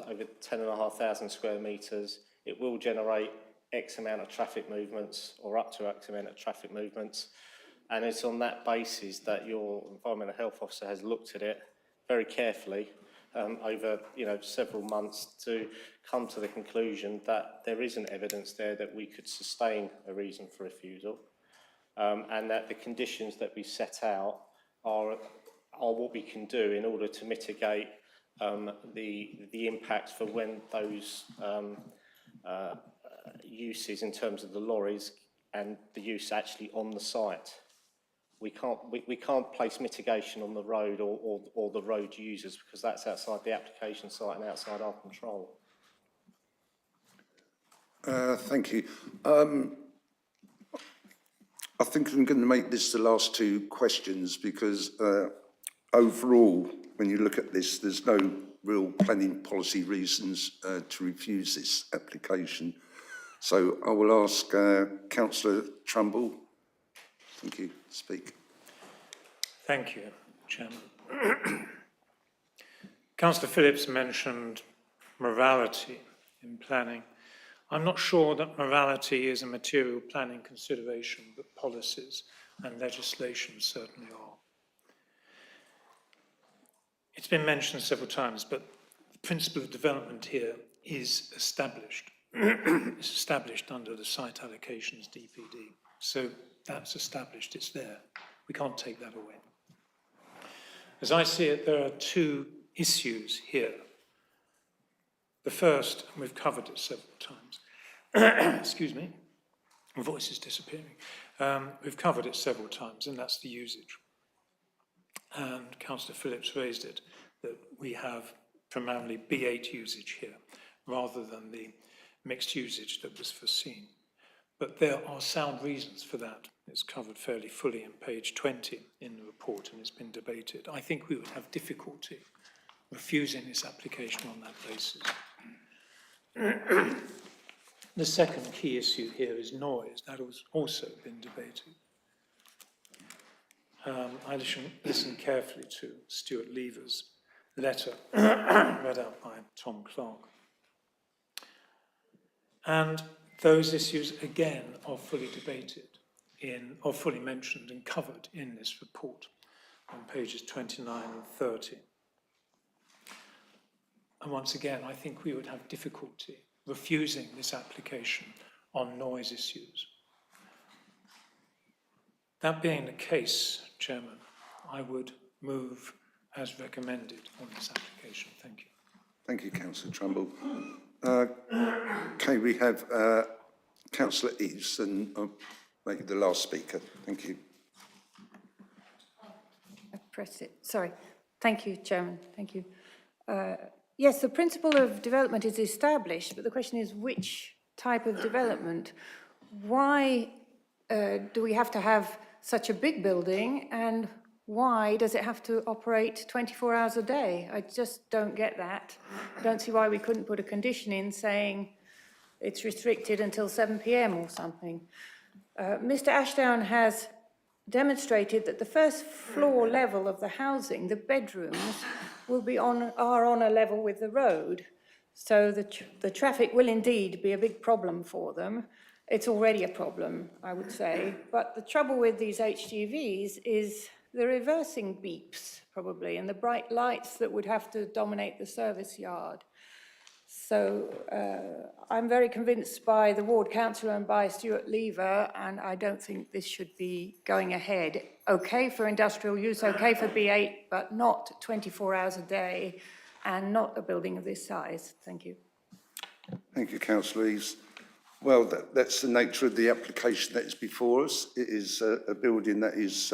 over 10,500 square metres, it will generate X amount of traffic movements or up to X amount of traffic movements. And it's on that basis that your Environmental Health Officer has looked at it very carefully over, you know, several months to come to the conclusion that there isn't evidence there that we could sustain a reason for refusal, and that the conditions that we set out are what we can do in order to mitigate the impacts for when those uses in terms of the lorries and the use actually on the site. We can't place mitigation on the road or the road users because that's outside the application site and outside our control. Thank you. I think I'm going to make this the last two questions because overall, when you look at this, there's no real planning policy reasons to refuse this application. So I will ask Councillor Trumbull. Thank you. Speak. Thank you, Chairman. Councillor Phillips mentioned morality in planning. I'm not sure that morality is a material planning consideration, but policies and legislation certainly are. It's been mentioned several times, but the principle of development here is established. It's established under the site allocations DPD. So that's established, it's there. We can't take that away. As I see it, there are two issues here. The first, and we've covered it several times, excuse me, my voice is disappearing. We've covered it several times, and that's the usage. And Councillor Phillips raised it, that we have primarily B8 usage here, rather than the mixed usage that was foreseen. But there are sound reasons for that. It's covered fairly fully in page 20 in the report, and it's been debated. I think we would have difficulty refusing this application on that basis. The second key issue here is noise. That has also been debated. I listened carefully to Stuart Lever's letter read out by Tom Clark. And those issues, again, are fully debated or fully mentioned and covered in this report on pages 29 and 30. And once again, I think we would have difficulty refusing this application on noise issues. That being the case, Chairman, I would move as recommended on this application. Thank you. Thank you, Councillor Trumbull. Okay, we have Councillor Eves, and I'll make you the last speaker. Thank you. I pressed it. Sorry. Thank you, Chairman. Thank you. Yes, the principle of development is established, but the question is which type of development? Why do we have to have such a big building, and why does it have to operate 24 hours a day? I just don't get that. I don't see why we couldn't put a condition in saying it's restricted until 7 p.m. or something. Mr. Ashdown has demonstrated that the first floor level of the housing, the bedrooms, are on a level with the road. So the traffic will indeed be a big problem for them. It's already a problem, I would say. But the trouble with these HGVs is the reversing beeps, probably, and the bright lights that would have to dominate the service yard. So I'm very convinced by the ward councillor and by Stuart Lever, and I don't think this should be going ahead. Okay for industrial use, okay for B8, but not 24 hours a day and not a building of this size. Thank you. Thank you, Councillor Eves. Well, that's the nature of the application that is before us. It is a building that is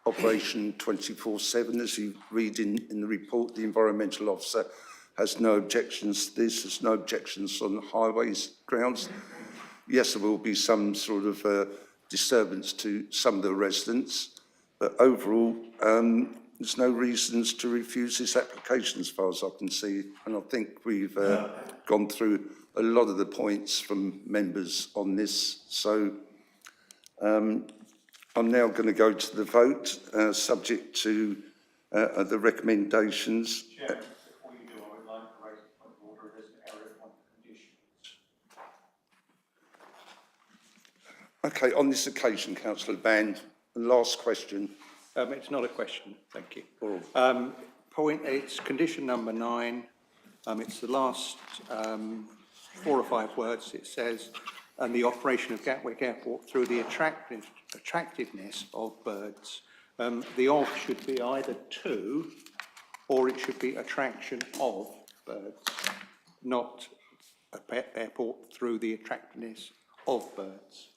operation 24/7. As you read in the report, the environmental officer has no objections to this. There's no objections on the highways grounds. Yes, there will be some sort of disturbance to some of the residents, but overall, there's no reasons to refuse this application as far as I can see. And I think we've gone through a lot of the points from members on this. So I'm now going to go to the vote, subject to the recommendations. Chairman, before you do, I would like to raise a point of order. There's an error on conditions. Okay, on this occasion, Councillor Band, the last question. It's not a question, thank you. It's condition number 9. It's the last 4 or 5 words. It says, and the operation of Gatwick Airport through the attractiveness of birds. The of should be either to, or it should be attraction of birds, not a airport through the attractiveness of birds.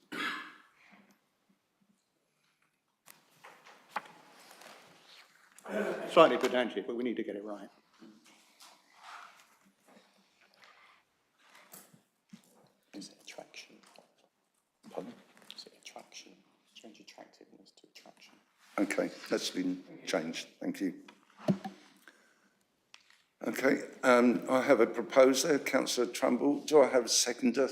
Slightly pedantic, but we need to get it right. Is it attraction? Pardon? Is it attraction? Change attractiveness to attraction. Okay, that's been changed. Thank you. Okay, I have a proposer, Councillor Trumbull. Do I have a seconder?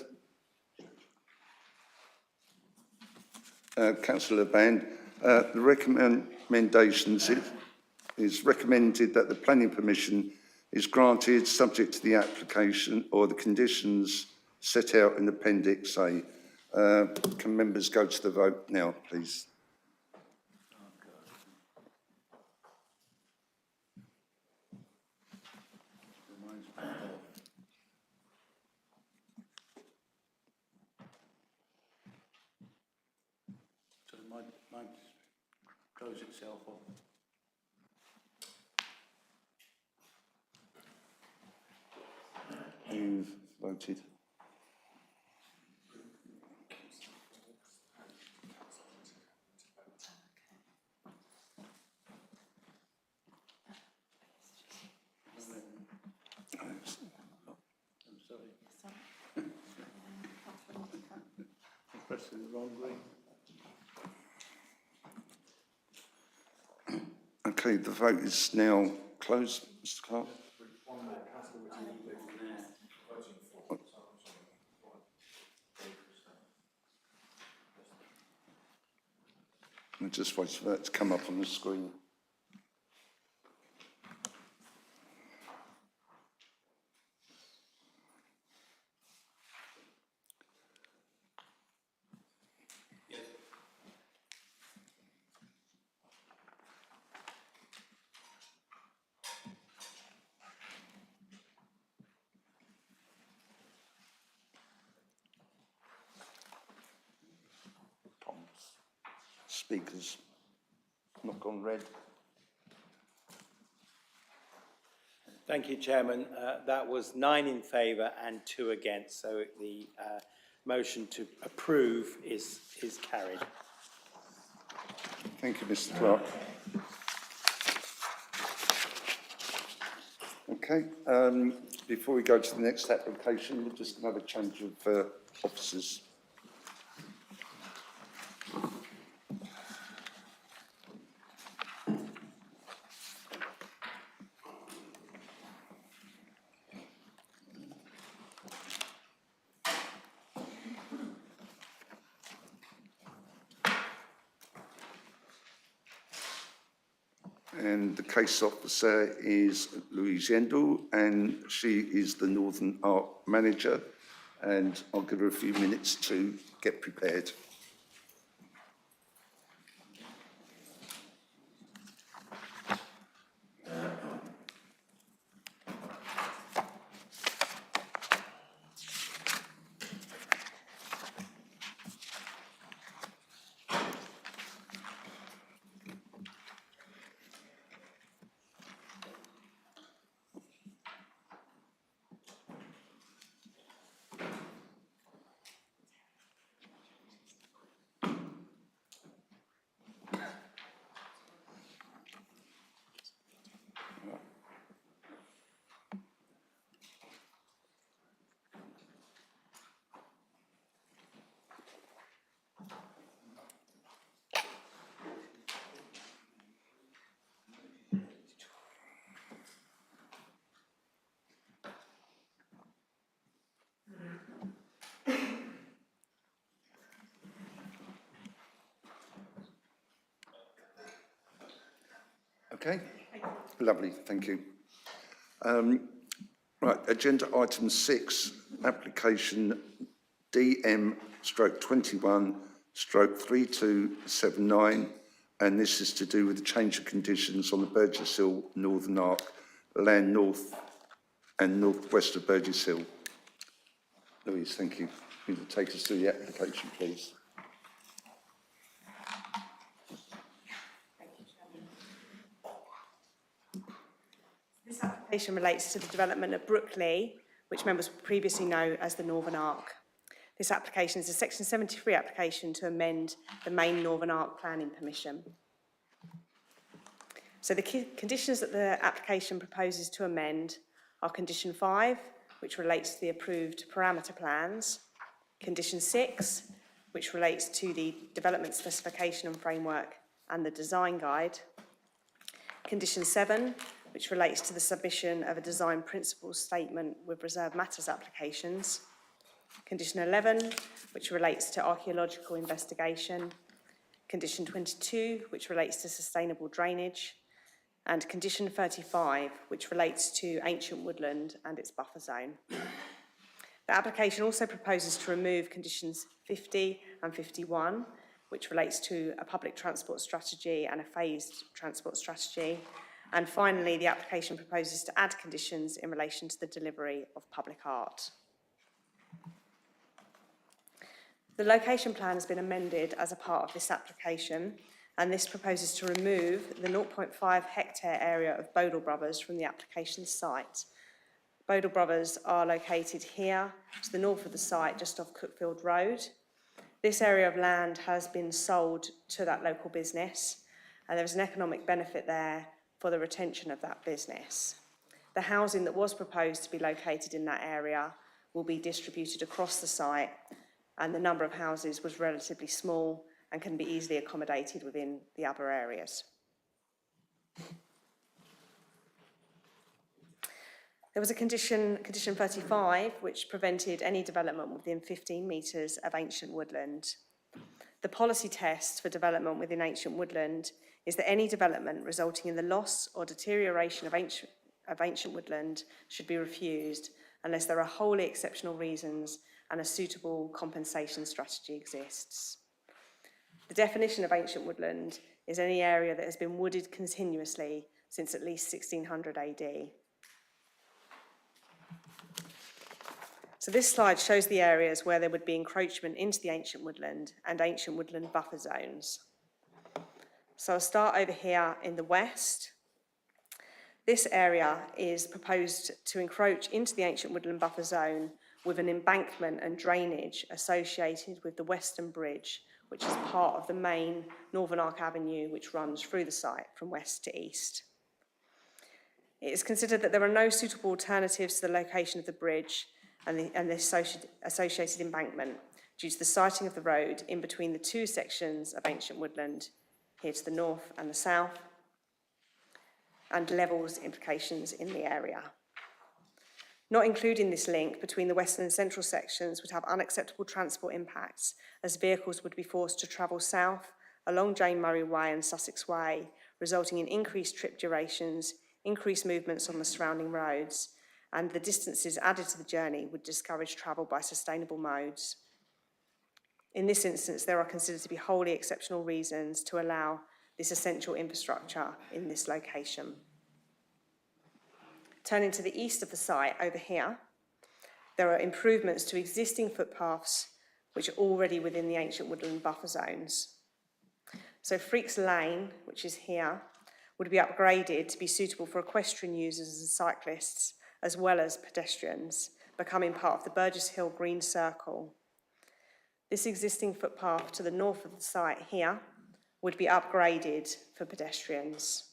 Councillor Band, the recommendations is recommended that the planning permission is granted subject to the application or the conditions set out in Appendix A. Can members go to the vote now, please? So mine close itself off. You've voted. Pressing the wrong green. Okay, the vote is now closed, Mr. Clark. I'm just waiting for that to come up on the screen. Speakers not gone red. Thank you, Chairman. That was 9 in favour and 2 against, so the motion to approve is carried. Thank you, Mr. Clerk. Okay, before we go to the next application, we're just going to have a change of officers. And the case officer is Louise Yendall, and she is the Northern Arc Manager, and I'll give her a few minutes to get prepared. Okay, lovely, thank you. Right, agenda item 6, application DM/21/3279, and this is to do with the change of conditions on the Burgess Hill Northern Arc, land north and northwest of Burgess Hill. Louise, thank you. Will you take us through the application, please? This application relates to the development of Brookley, which members previously know as the Northern Arc. This application is a Section 73 application to amend the main Northern Arc planning permission. So the conditions that the application proposes to amend are Condition 5, which relates to the approved parameter plans, Condition 6, which relates to the development specification and framework and the design guide, Condition 7, which relates to the submission of a design principles statement with reserved matters applications, Condition 11, which relates to archaeological investigation, Condition 22, which relates to sustainable drainage, and Condition 35, which relates to ancient woodland and its buffer zone. The application also proposes to remove Conditions 50 and 51, which relates to a public transport strategy and a phased transport strategy. And finally, the application proposes to add conditions in relation to the delivery of public art. The location plan has been amended as a part of this application, and this proposes to remove the 0.5 hectare area of Bodle Brothers from the application site. Bodle Brothers are located here to the north of the site, just off Cookfield Road. This area of land has been sold to that local business, and there is an economic benefit there for the retention of that business. The housing that was proposed to be located in that area will be distributed across the site, and the number of houses was relatively small and can be easily accommodated within the other areas. There was a condition 35, which prevented any development within 15 metres of ancient woodland. The policy test for development within ancient woodland is that any development resulting in the loss or deterioration of ancient woodland should be refused unless there are wholly exceptional reasons and a suitable compensation strategy exists. The definition of ancient woodland is any area that has been wooded continuously since at least 1600 AD. So this slide shows the areas where there would be encroachment into the ancient woodland and ancient woodland buffer zones. So I'll start over here in the west. This area is proposed to encroach into the ancient woodland buffer zone with an embankment and drainage associated with the Western Bridge, which is part of the main Northern Arc Avenue, which runs through the site from west to east. It is considered that there are no suitable alternatives to the location of the bridge and the associated embankment due to the siting of the road in between the two sections of ancient woodland, here to the north and the south, and levels implications in the area. Not including this link between the western and central sections would have unacceptable transport impacts, as vehicles would be forced to travel south along Jane Murray Way and Sussex Way, resulting in increased trip durations, increased movements on the surrounding roads, and the distances added to the journey would discourage travel by sustainable modes. In this instance, there are considered to be wholly exceptional reasons to allow this essential infrastructure in this location. Turning to the east of the site, over here, there are improvements to existing footpaths which are already within the ancient woodland buffer zones. So Freaks Lane, which is here, would be upgraded to be suitable for equestrian users and cyclists, as well as pedestrians, becoming part of the Burgess Hill Green Circle. This existing footpath to the north of the site here would be upgraded for pedestrians.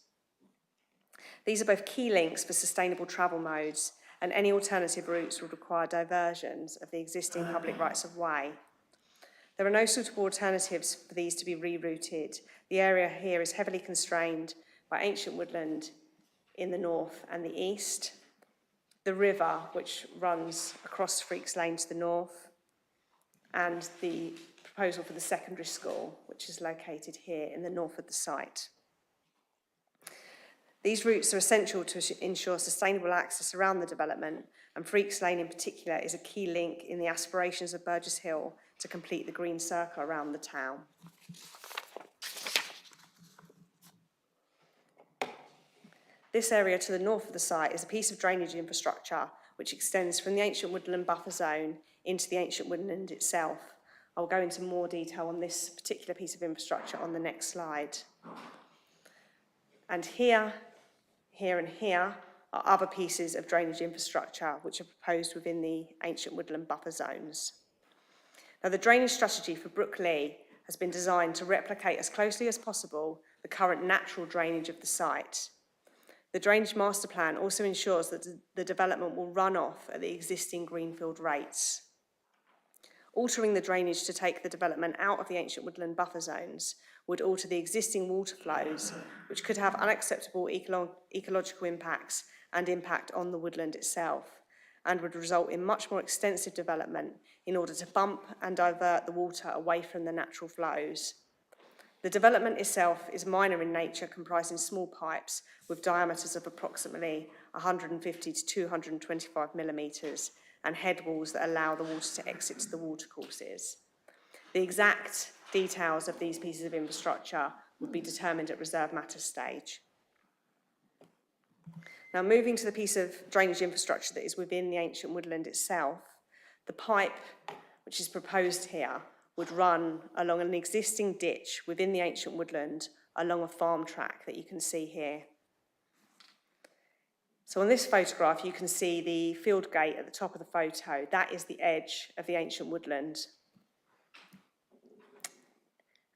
These are both key links for sustainable travel modes, and any alternative routes would require diversions of the existing public rights of way. There are no suitable alternatives for these to be rerouted. The area here is heavily constrained by ancient woodland in the north and the east, the river which runs across Freaks Lane to the north, and the proposal for the secondary school, which is located here in the north of the site. These routes are essential to ensure sustainable access around the development, and Freaks Lane in particular is a key link in the aspirations of Burgess Hill to complete the green circle around the town. This area to the north of the site is a piece of drainage infrastructure which extends from the ancient woodland buffer zone into the ancient woodland itself. I'll go into more detail on this particular piece of infrastructure on the next slide. And here and here are other pieces of drainage infrastructure which are proposed within the ancient woodland buffer zones. Now, the drainage strategy for Brookley has been designed to replicate as closely as possible the current natural drainage of the site. The drainage master plan also ensures that the development will run off at the existing greenfield rates. Altering the drainage to take the development out of the ancient woodland buffer zones would alter the existing water flows, which could have unacceptable ecological impacts and impact on the woodland itself, and would result in much more extensive development in order to bump and divert the water away from the natural flows. The development itself is minor in nature, comprising small pipes with diameters of approximately 150 to 225 millimetres and head walls that allow the water to exit to the watercourses. The exact details of these pieces of infrastructure would be determined at reserve matter stage. Now, moving to the piece of drainage infrastructure that is within the ancient woodland itself, the pipe which is proposed here would run along an existing ditch within the ancient woodland along a farm track that you can see here. So on this photograph, you can see the field gate at the top of the photo. That is the edge of the ancient woodland.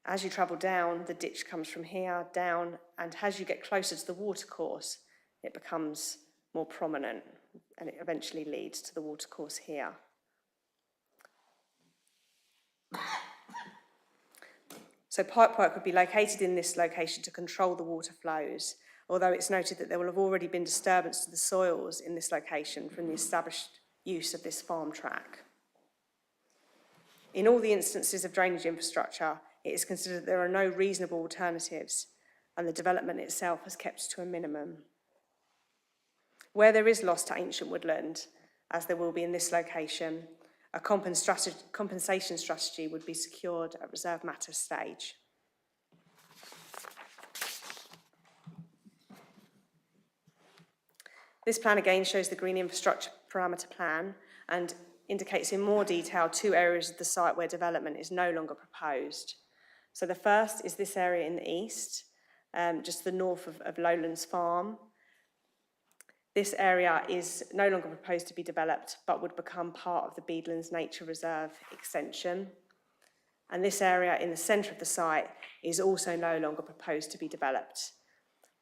As you travel down, the ditch comes from here down, and as you get closer to the watercourse, it becomes more prominent, and it eventually leads to the watercourse here. So pipework would be located in this location to control the water flows, although it's noted that there will have already been disturbance to the soils in this location from the established use of this farm track. In all the instances of drainage infrastructure, it is considered that there are no reasonable alternatives and the development itself has kept to a minimum. Where there is loss to ancient woodland, as there will be in this location, a compensation strategy would be secured at reserve matter stage. This plan again shows the green infrastructure parameter plan and indicates in more detail 2 areas of the site where development is no longer proposed. So the first is this area in the east, just to the north of Lowlands Farm. This area is no longer proposed to be developed, but would become part of the Beadlands Nature Reserve extension. And this area in the centre of the site is also no longer proposed to be developed.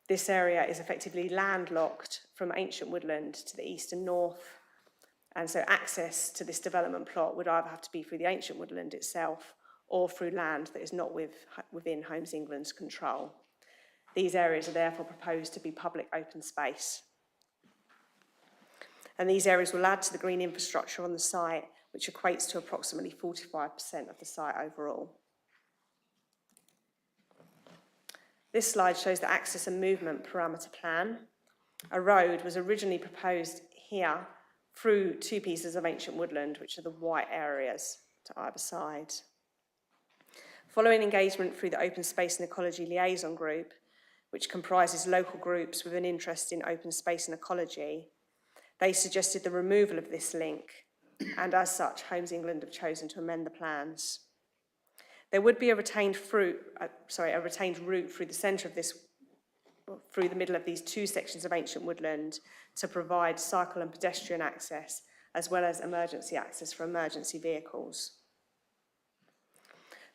This area is effectively landlocked from ancient woodland to the east and north, and so access to this development plot would either have to be through the ancient woodland itself or through land that is not within Homes England's control. These areas are therefore proposed to be public open space. And these areas will add to the green infrastructure on the site, which equates to approximately 45% of the site overall. This slide shows the access and movement parameter plan. A road was originally proposed here through 2 pieces of ancient woodland, which are the white areas to either side. Following engagement through the Open Space and Ecology Liaison Group, which comprises local groups with an interest in open space and ecology, they suggested the removal of this link, and as such, Homes England have chosen to amend the plans. There would be a retained route through the centre of this, through the middle of these 2 sections of ancient woodland to provide cycle and pedestrian access, as well as emergency access for emergency vehicles.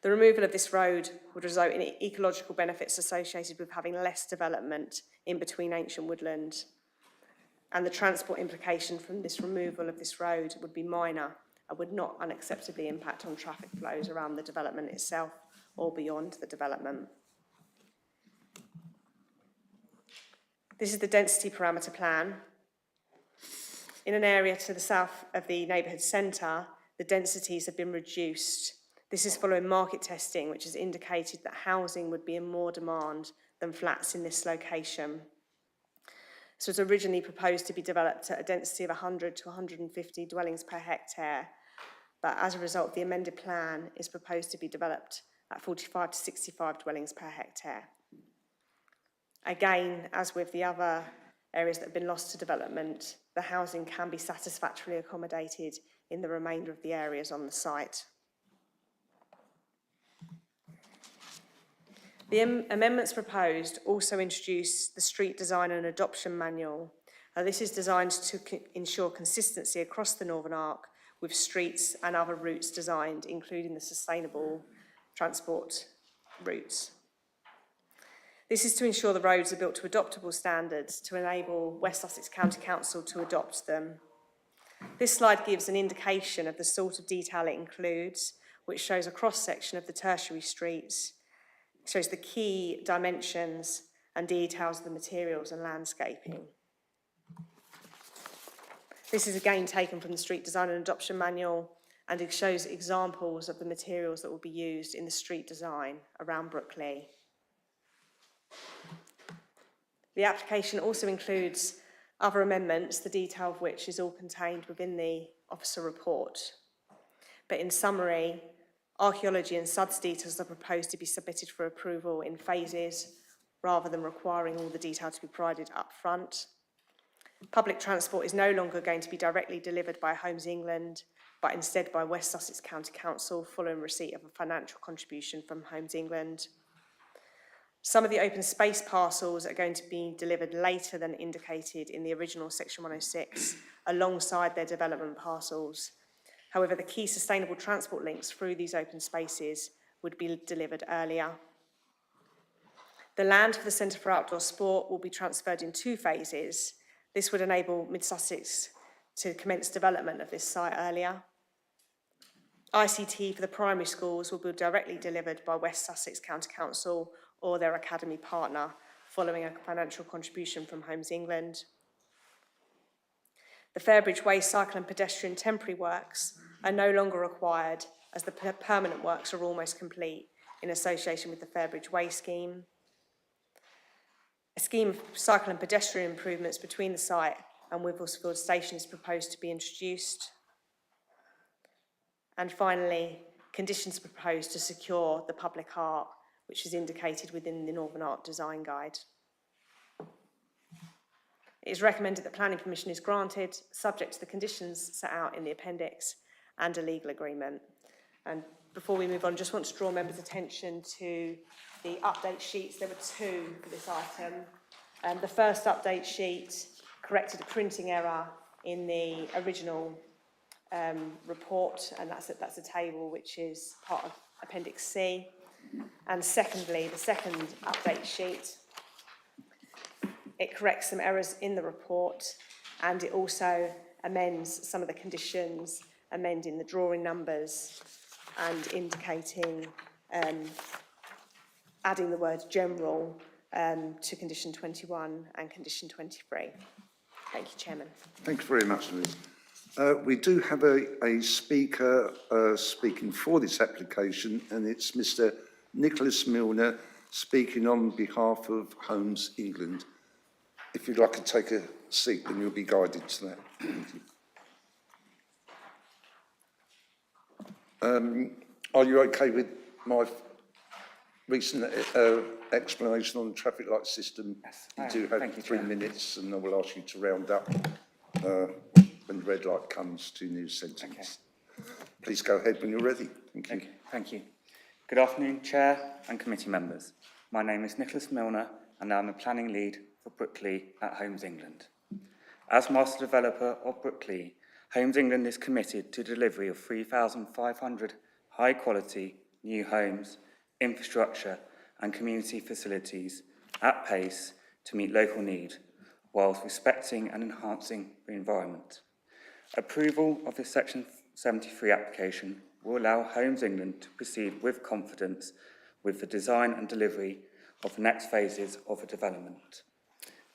The removal of this road would result in ecological benefits associated with having less development in between ancient woodland, and the transport implication from this removal of this road would be minor and would not unacceptably impact on traffic flows around the development itself or beyond the development. This is the density parameter plan. In an area to the south of the neighbourhood centre, the densities have been reduced. This is following market testing, which has indicated that housing would be in more demand than flats in this location. So it was originally proposed to be developed at a density of 100 to 150 dwellings per hectare, but as a result, the amended plan is proposed to be developed at 45 to 65 dwellings per hectare. Again, as with the other areas that have been lost to development, the housing can be satisfactorily accommodated in the remainder of the areas on the site. The amendments proposed also introduce the Street Design and Adoption Manual. This is designed to ensure consistency across the Northern Arc with streets and other routes designed, including the sustainable transport routes. This is to ensure the roads are built to adoptable standards to enable West Sussex County Council to adopt them. This slide gives an indication of the sort of detail it includes, which shows a cross-section of the tertiary streets, shows the key dimensions and details of the materials and landscaping. This is again taken from the Street Design and Adoption Manual, and it shows examples of the materials that will be used in the street design around Brookley. The application also includes other amendments, the detail of which is all contained within the officer report. But in summary, archaeology and SUDS details are proposed to be submitted for approval in phases, rather than requiring all the detail to be provided up front. Public transport is no longer going to be directly delivered by Homes England, but instead by West Sussex County Council following receipt of a financial contribution from Homes England. Some of the open space parcels are going to be delivered later than indicated in the original Section 106, alongside their development parcels. However, the key sustainable transport links through these open spaces would be delivered earlier. The land for the Centre for Outdoor Sport will be transferred in 2 phases. This would enable Mid-Sussex to commence development of this site earlier. ICT for the primary schools will be directly delivered by West Sussex County Council or their academy partner, following a financial contribution from Homes England. The Fairbridge Way cycle and pedestrian temporary works are no longer required, as the permanent works are almost complete, in association with the Fairbridge Way scheme. A scheme of cycle and pedestrian improvements between the site and Wivelsfield Station is proposed to be introduced. And finally, conditions proposed to secure the public art, which is indicated within the Northern Art Design Guide. It is recommended that planning permission is granted, subject to the conditions set out in the appendix and a legal agreement. And before we move on, just want to draw members' attention to the update sheets. There were two for this item. The first update sheet corrected a printing error in the original report, and that's a table which is part of Appendix C. And secondly, the second update sheet, it corrects some errors in the report, and it also amends some of the conditions, amending the drawing numbers and indicating, adding the word general to condition 21 and condition 23. Thank you, Chairman. Thank you very much, Louise. We do have a speaker speaking for this application, and it's Mr. Nicholas Milner speaking on behalf of Homes England. If you'd like to take a seat, then you'll be guided to that. Thank you. Are you okay with my recent explanation on the traffic light system? Yes, You do have thank you, 3 Chair. minutes, and I will ask you to round up when the red light comes to new sentence. Okay. Please go ahead when you're ready. Thank you. Okay, thank you. Good afternoon, Chair and committee members. My name is Nicholas Milner, and I'm the planning lead for Brookley at Homes England. As master developer of Brookley, Homes England is committed to delivery of 3,500 high-quality new homes, infrastructure and community facilities at pace to meet local need, whilst respecting and enhancing the environment. Approval of this Section 73 application will allow Homes England to proceed with confidence with the design and delivery of the next phases of the development.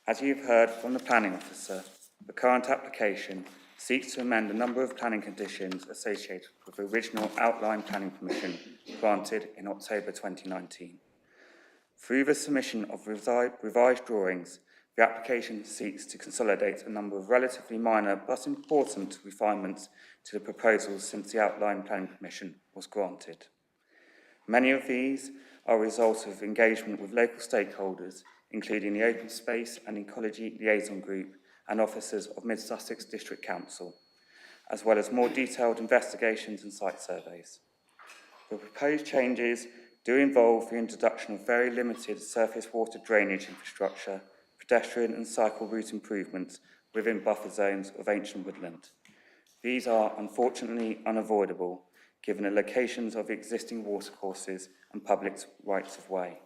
As you've heard from the planning officer, the current application seeks to amend a number of planning conditions associated with the original outline planning permission granted in October 2019. Through the submission of revised drawings, the application seeks to consolidate a number of relatively minor but important refinements to the proposals since the outline planning permission was granted. Many of these are a result of engagement with local stakeholders, including the Open Space and Ecology Liaison Group and officers of Mid-Sussex District Council, as well as more detailed investigations and site surveys. The proposed changes do involve the introduction of very limited surface water drainage infrastructure, pedestrian and cycle route improvements within buffer zones of ancient woodland. These are unfortunately unavoidable, given the locations of the existing watercourses and public rights of way.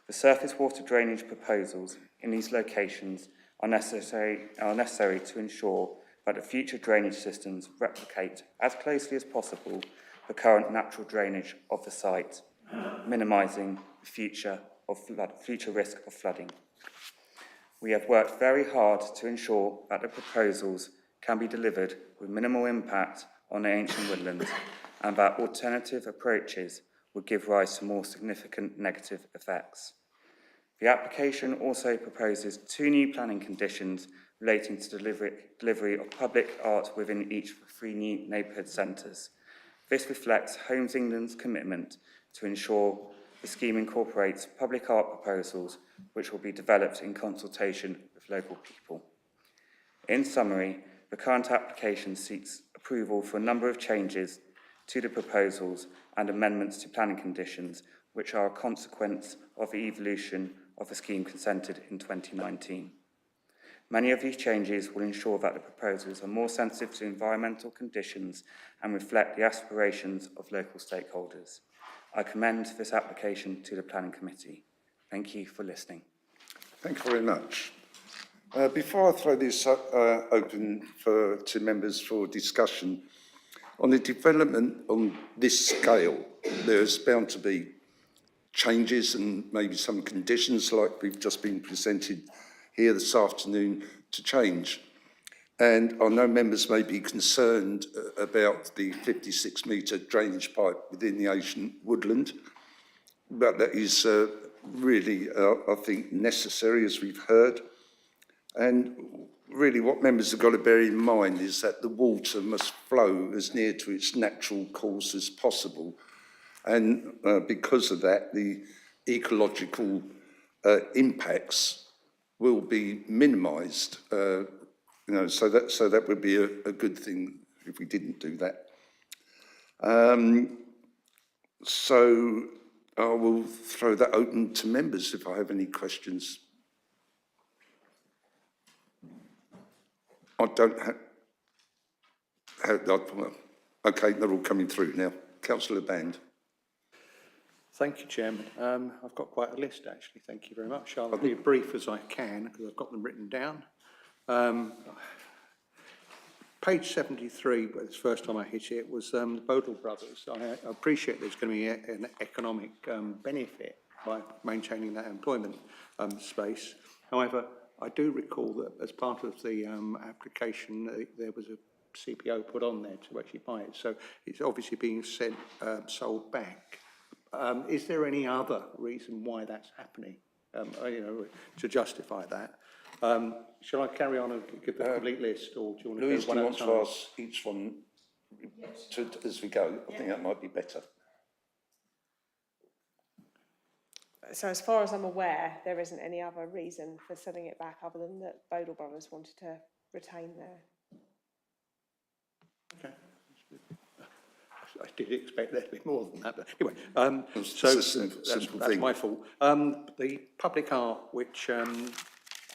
The surface water drainage proposals in these locations are necessary to ensure that the future drainage systems replicate as closely as possible the current natural drainage of the site, minimising the future risk of flooding. We have worked very hard to ensure that the proposals can be delivered with minimal impact on the ancient woodlands and that alternative approaches would give rise to more significant negative effects. The application also proposes 2 new planning conditions relating to delivery of public art within each of the 3 new neighbourhood centres. This reflects Homes England's commitment to ensure the scheme incorporates public art proposals which will be developed in consultation with local people. In summary, the current application seeks approval for a number of changes to the proposals and amendments to planning conditions which are a consequence of the evolution of the scheme consented in 2019. Many of these changes will ensure that the proposals are more sensitive to environmental conditions and reflect the aspirations of local stakeholders. I commend this application to the Planning Committee. Thank you for listening. Thank you very much. Before I throw this open to members for discussion, on the development on this scale, there's bound to be changes and maybe some conditions like we've just been presented here this afternoon to change. And I know members may be concerned about the 56-metre drainage pipe within the ancient woodland. but that is really, I think, necessary, as we've heard. And really what members have got to bear in mind is that the water must flow as near to its natural course as possible. And because of that, the ecological impacts will be minimised. So that would be a good thing if we didn't do that. So I will throw that open to members if I have any questions. I don't have, okay, they're all coming through now. Councillor Band. Thank you, Chairman. I've got quite a list, actually. Thank you very much. I'll be as brief as I can because I've got them written down. Page 73, but it's the first time I hit it, was the Bodle brothers. I appreciate there's going to be an economic benefit by maintaining that employment space. However, I do recall that as part of the application, there was a CPO put on there to actually buy it. So it's obviously being sold back. Is there any other reason why that's happening, to justify that? Shall I carry on and give the complete list, or do you want to Louise, go do you one want at a to time? ask each one as we go? I think that might be better. So as far as I'm aware, there isn't any other reason for selling it back other than that Bodle brothers wanted to retain their. Okay. I did expect there to be more than that, but anyway, that's my fault. The public art, which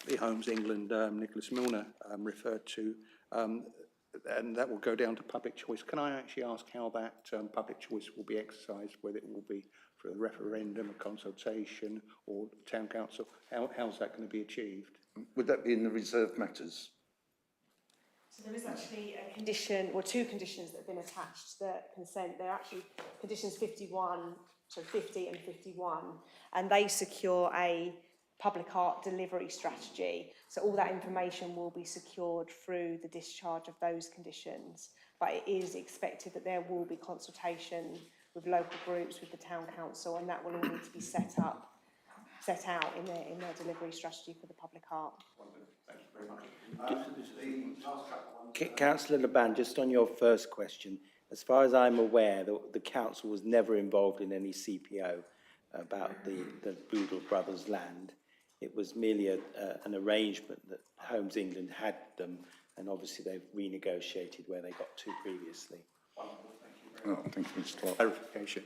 the Homes England Nicholas Milner referred to, and that will go down to public choice. Can I actually ask how that public choice will be exercised, whether it will be for a referendum, a consultation, or town council? How's that going to be achieved? Would that be in the reserved matters? So there is actually a condition, or two conditions that have been attached to the consent. They're actually conditions 50 and 51, and they secure a public art delivery strategy. So all that information will be secured through the discharge of those conditions. But it is expected that there will be consultation with local groups, with the town council, and that will all need to be set out in their delivery strategy for the public art. Thank you very much. Councillor Laban, just on your first question, as far as I'm aware, the council was never involved in any CPO about the Boodle Brothers land. It was merely an arrangement that Homes England had them, and obviously they've renegotiated where they got to previously. Thank you, Mr. Clark. Clarification.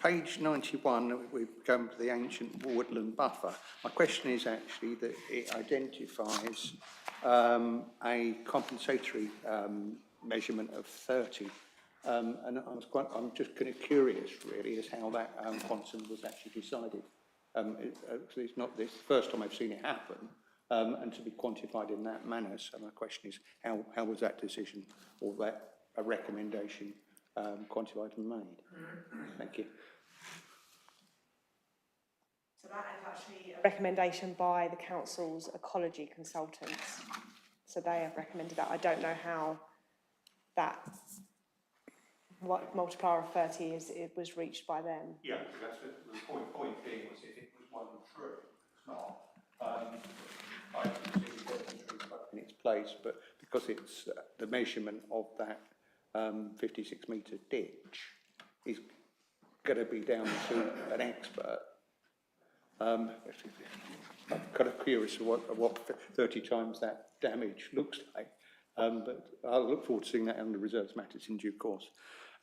Page 91, we've come to the ancient woodland buffer. My question is actually that it identifies a compensatory measurement of 30. And I'm just kind of curious, really, as how that quantum was actually decided. It's not this first time I've seen it happen, and to be quantified in that manner. So my question is, how was that decision or that a recommendation quantified and made? Thank you. So that is actually a recommendation by the council's ecology consultants. So they have recommended that. I don't know how that multiplier of 30 it was reached by them. Yeah, that's the point being was if it was one true, it's not. I can see it in its place, but because it's the measurement of that 56-metre ditch is going to be down to an expert. I'm kind of curious what 30 times that damage looks like, but I'll look forward to seeing that under reserves matters in due course.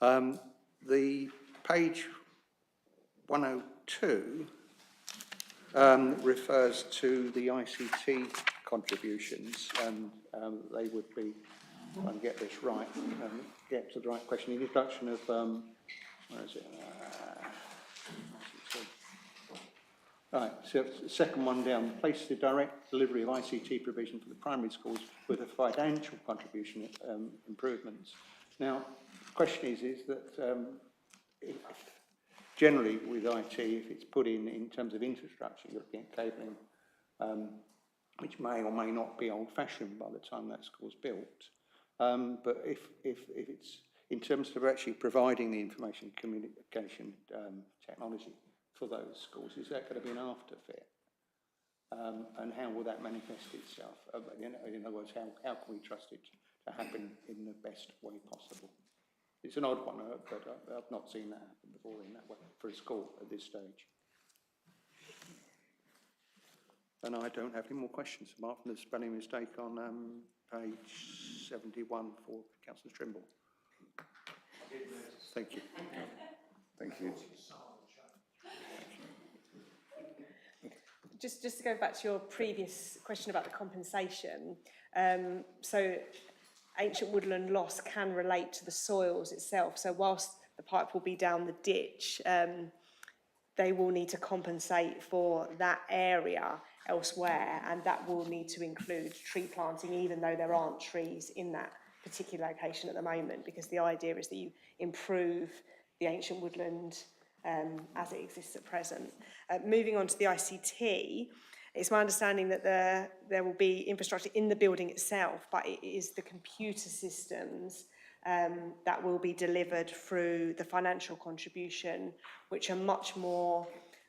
The page 102 refers to the ICT contributions, and they would be, if I can get this right, get to the right question, the introduction of, where is it? Right, so the second one down, place the direct delivery of ICT provision for the primary schools with a financial contribution improvements. Now, the question is that if generally with IT, if it's put in terms of infrastructure, you're looking at cabling, which may or may not be old-fashioned by the time that school's built. But if in terms of actually providing the information communication technology for those schools, is that going to be an afterfare? And how will that manifest itself? In other words, how can we trust it to happen in the best way possible? It's an odd one, but I've not seen that happen before in that way for a school at this stage. And I don't have any more questions, apart from the spelling mistake on page 71 for Councillor Trimble. Thank you. Thank you. Just to go back to your previous question about the compensation, so ancient woodland loss can relate to the soils itself. So whilst the pipe will be down the ditch, they will need to compensate for that area elsewhere, and that will need to include tree planting, even though there aren't trees in that particular location at the moment, because the idea is that you improve the ancient woodland as it exists at present. Moving on to the ICT, it's my understanding that there will be infrastructure in the building itself, but it is the computer systems that will be delivered through the financial contribution, which are much more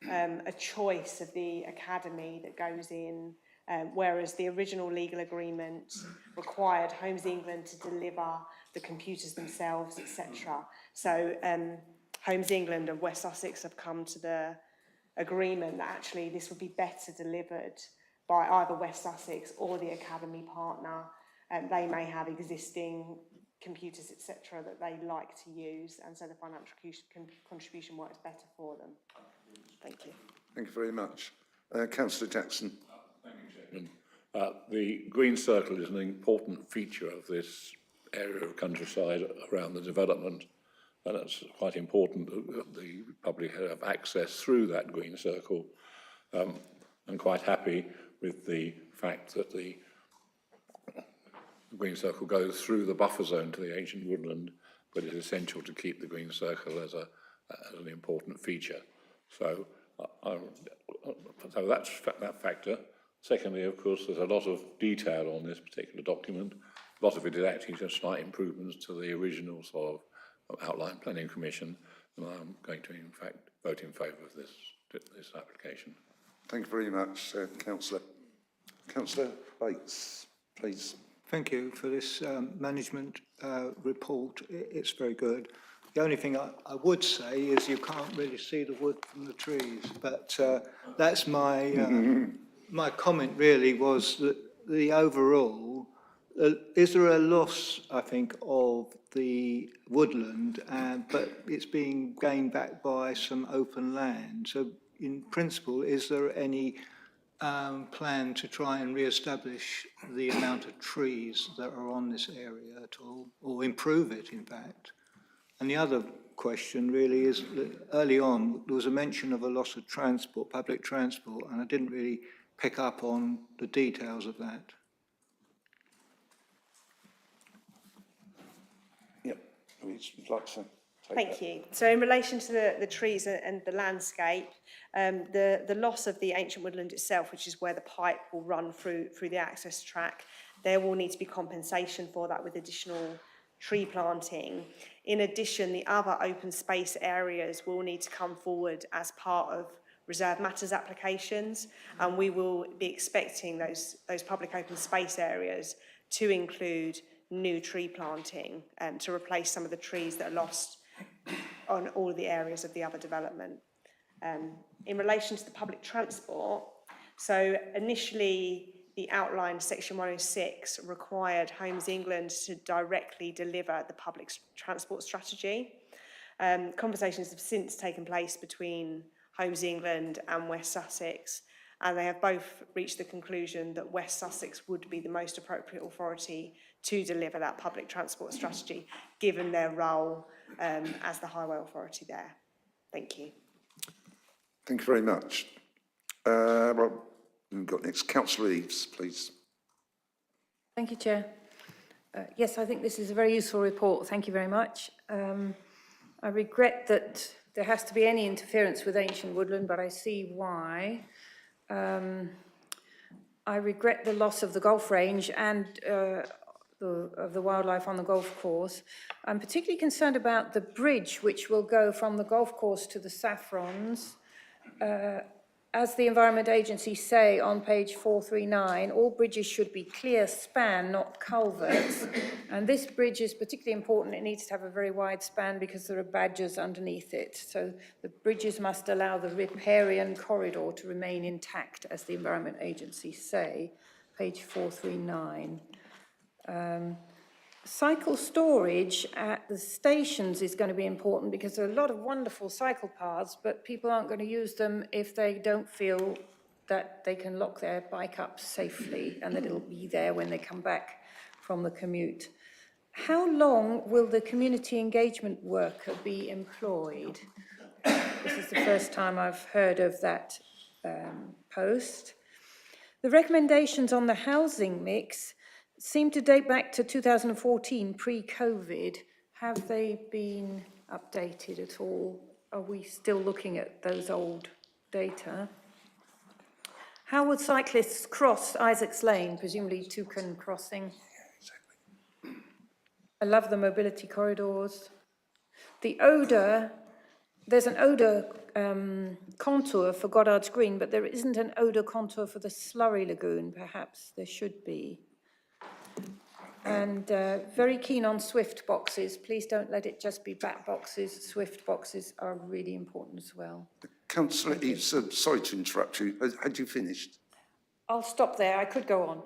a choice of the academy that goes in, whereas the original legal agreement required Homes England to deliver the computers themselves, etc. So Homes England and West Sussex have come to the agreement that actually this would be better delivered by either West Sussex or the academy partner. They may have existing computers, etc., that they like to use, and so the financial contribution works better for them. Thank you. Thank you very much. Councillor Jackson. Thank you, Chairman. The green circle is an important feature of this area of countryside around the development, and it's quite important that the public have access through that green circle. I'm quite happy with the fact that the green circle goes through the buffer zone to the ancient woodland, but it's essential to keep the green circle as an important feature. So, so that's that factor. Secondly, of course, there's a lot of detail on this particular document. A lot of it is actually just slight improvements to the original sort of outline planning commission, and I'm going to, in fact, vote in favour of this application. Thank you very much, Councillor. Councillor Bates, please. Thank you for this management report. It's very good. The only thing I would say is you can't really see the wood from the trees, but that's my my comment really was that the overall, is there a loss, I think, of the woodland, but it's being gained back by some open land. So in principle, is there any plan to try and re-establish the amount of trees that are on this area at all, or improve it, in fact? And the other question really is, early on, there was a mention of a loss of transport, public transport, and I didn't really pick up on the details of that. Yep, please, would like to take Thank you. So in relation to the trees and the landscape, the loss of the ancient woodland itself, which is where the pipe will run through the access track, there will need to be compensation for that with additional tree planting. In addition, the other open space areas will need to come forward as part of reserve matters applications, and we will be expecting those public open space areas to include new tree planting to replace some of the trees that are lost on all the areas of the other development. In relation to the public transport, so initially the outline section 106 required Homes England to directly deliver the public transport strategy. Conversations have since taken place between Homes England and West Sussex, and they have both reached the conclusion that West Sussex would be the most appropriate authority to deliver that public transport strategy, given their role as the highway authority there. Thank you. Thank you very much. Well, we've got next, Councillor Eaves, please. Thank you, Chair. Yes, I think this is a very useful report. Thank you very much. I regret that there has to be any interference with ancient woodland, but I see why. I regret the loss of the golf range and the wildlife on the golf course. I'm particularly concerned about the bridge which will go from the golf course to the Saffrons. As the Environment Agency say on page 439, all bridges should be clear span, not culverts. And this bridge is particularly important. It needs to have a very wide span because there are badgers underneath it. So the bridges must allow the riparian corridor to remain intact, as the Environment Agency say, page 439. Cycle storage at the stations is going to be important because there are a lot of wonderful cycle paths, but people aren't going to use them if they don't feel that they can lock their bike up safely and that it'll be there when they come back from the commute. How long will the community engagement worker be employed? This is the first time I've heard of that post. The recommendations on the housing mix seem to date back to 2014, pre-COVID. Have they been updated at all? Are we still looking at those old data? How would cyclists cross Isaac's Lane, presumably Toucan crossing? I love the mobility corridors. The odour, there's an odour contour for Goddard's Green, but there isn't an odour contour for the Slurry Lagoon. Perhaps there should be. And very keen on Swift boxes. Please don't let it just be bat boxes. Swift boxes are really important as well. Councillor Eaves, sorry to interrupt you. Had you finished? I'll stop there. I could go on.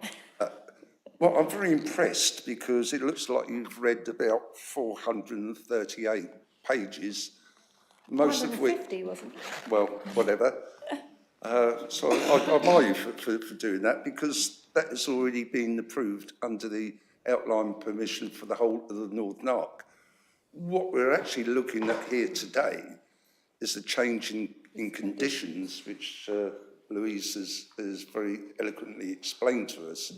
Well, I'm very impressed because it looks like you've read about 438 pages, most of which... 150, wasn't it? Well, whatever. So I admire you for doing that because that has already been approved under the outline permission for the whole of the Northern Arc. What we're actually looking at here today is a change in conditions, which Louise has very eloquently explained to us.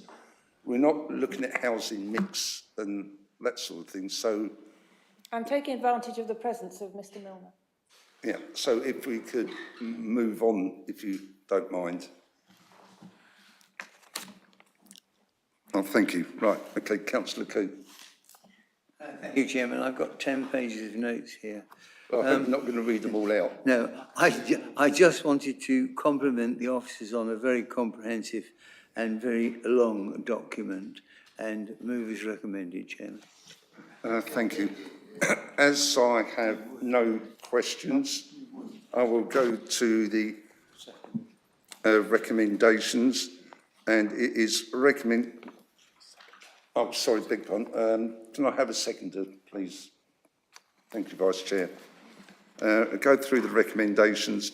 We're not looking at housing mix and that sort of thing. So I'm taking advantage of the presence of Mr. Milner. yeah, so if we could move on, if you don't mind. Oh, thank you. Right, okay, Councillor Coote. Thank you, Chairman. I've got 10 pages of notes here. Well, I'm not going to read them all out. No, I just wanted to compliment the officers on a very comprehensive and very long document, and move as recommended, Chairman. Thank you. As I have no questions, I will go to the recommendations, and it is recommend... Oh, sorry, beg pardon. Can I have a seconder, please? Thank you, Vice Chair. Go through the recommendations.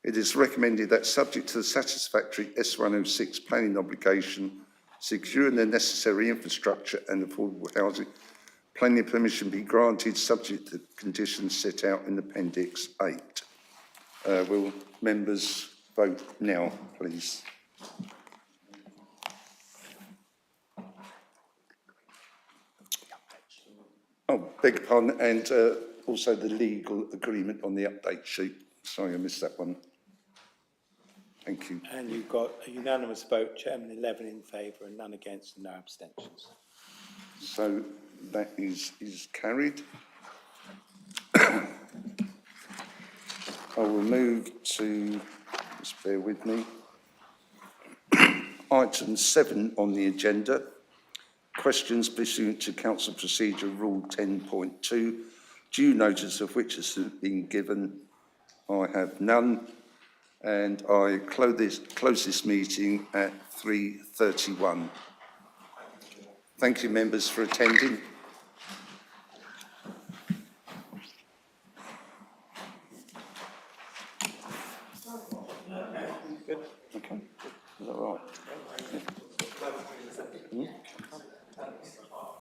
It is recommended that, subject to the satisfactory S106 planning obligation, securing the necessary infrastructure and affordable housing, planning permission be granted subject to conditions set out in Appendix 8. Will members vote now, please? Oh, beg your pardon, and also the legal agreement on the update sheet. Sorry, I missed that one. Thank you. And you've got a unanimous vote, Chairman, 11 in favour and none against and no abstentions. So that is carried. I will move to, just bear with me, item 7 on the agenda. Questions pursuant to Council Procedure Rule 10.2, due notice of which has been given. I have none, and I close this meeting at 3:31. Thank you, members, for attending. Good. Okay. Is that right?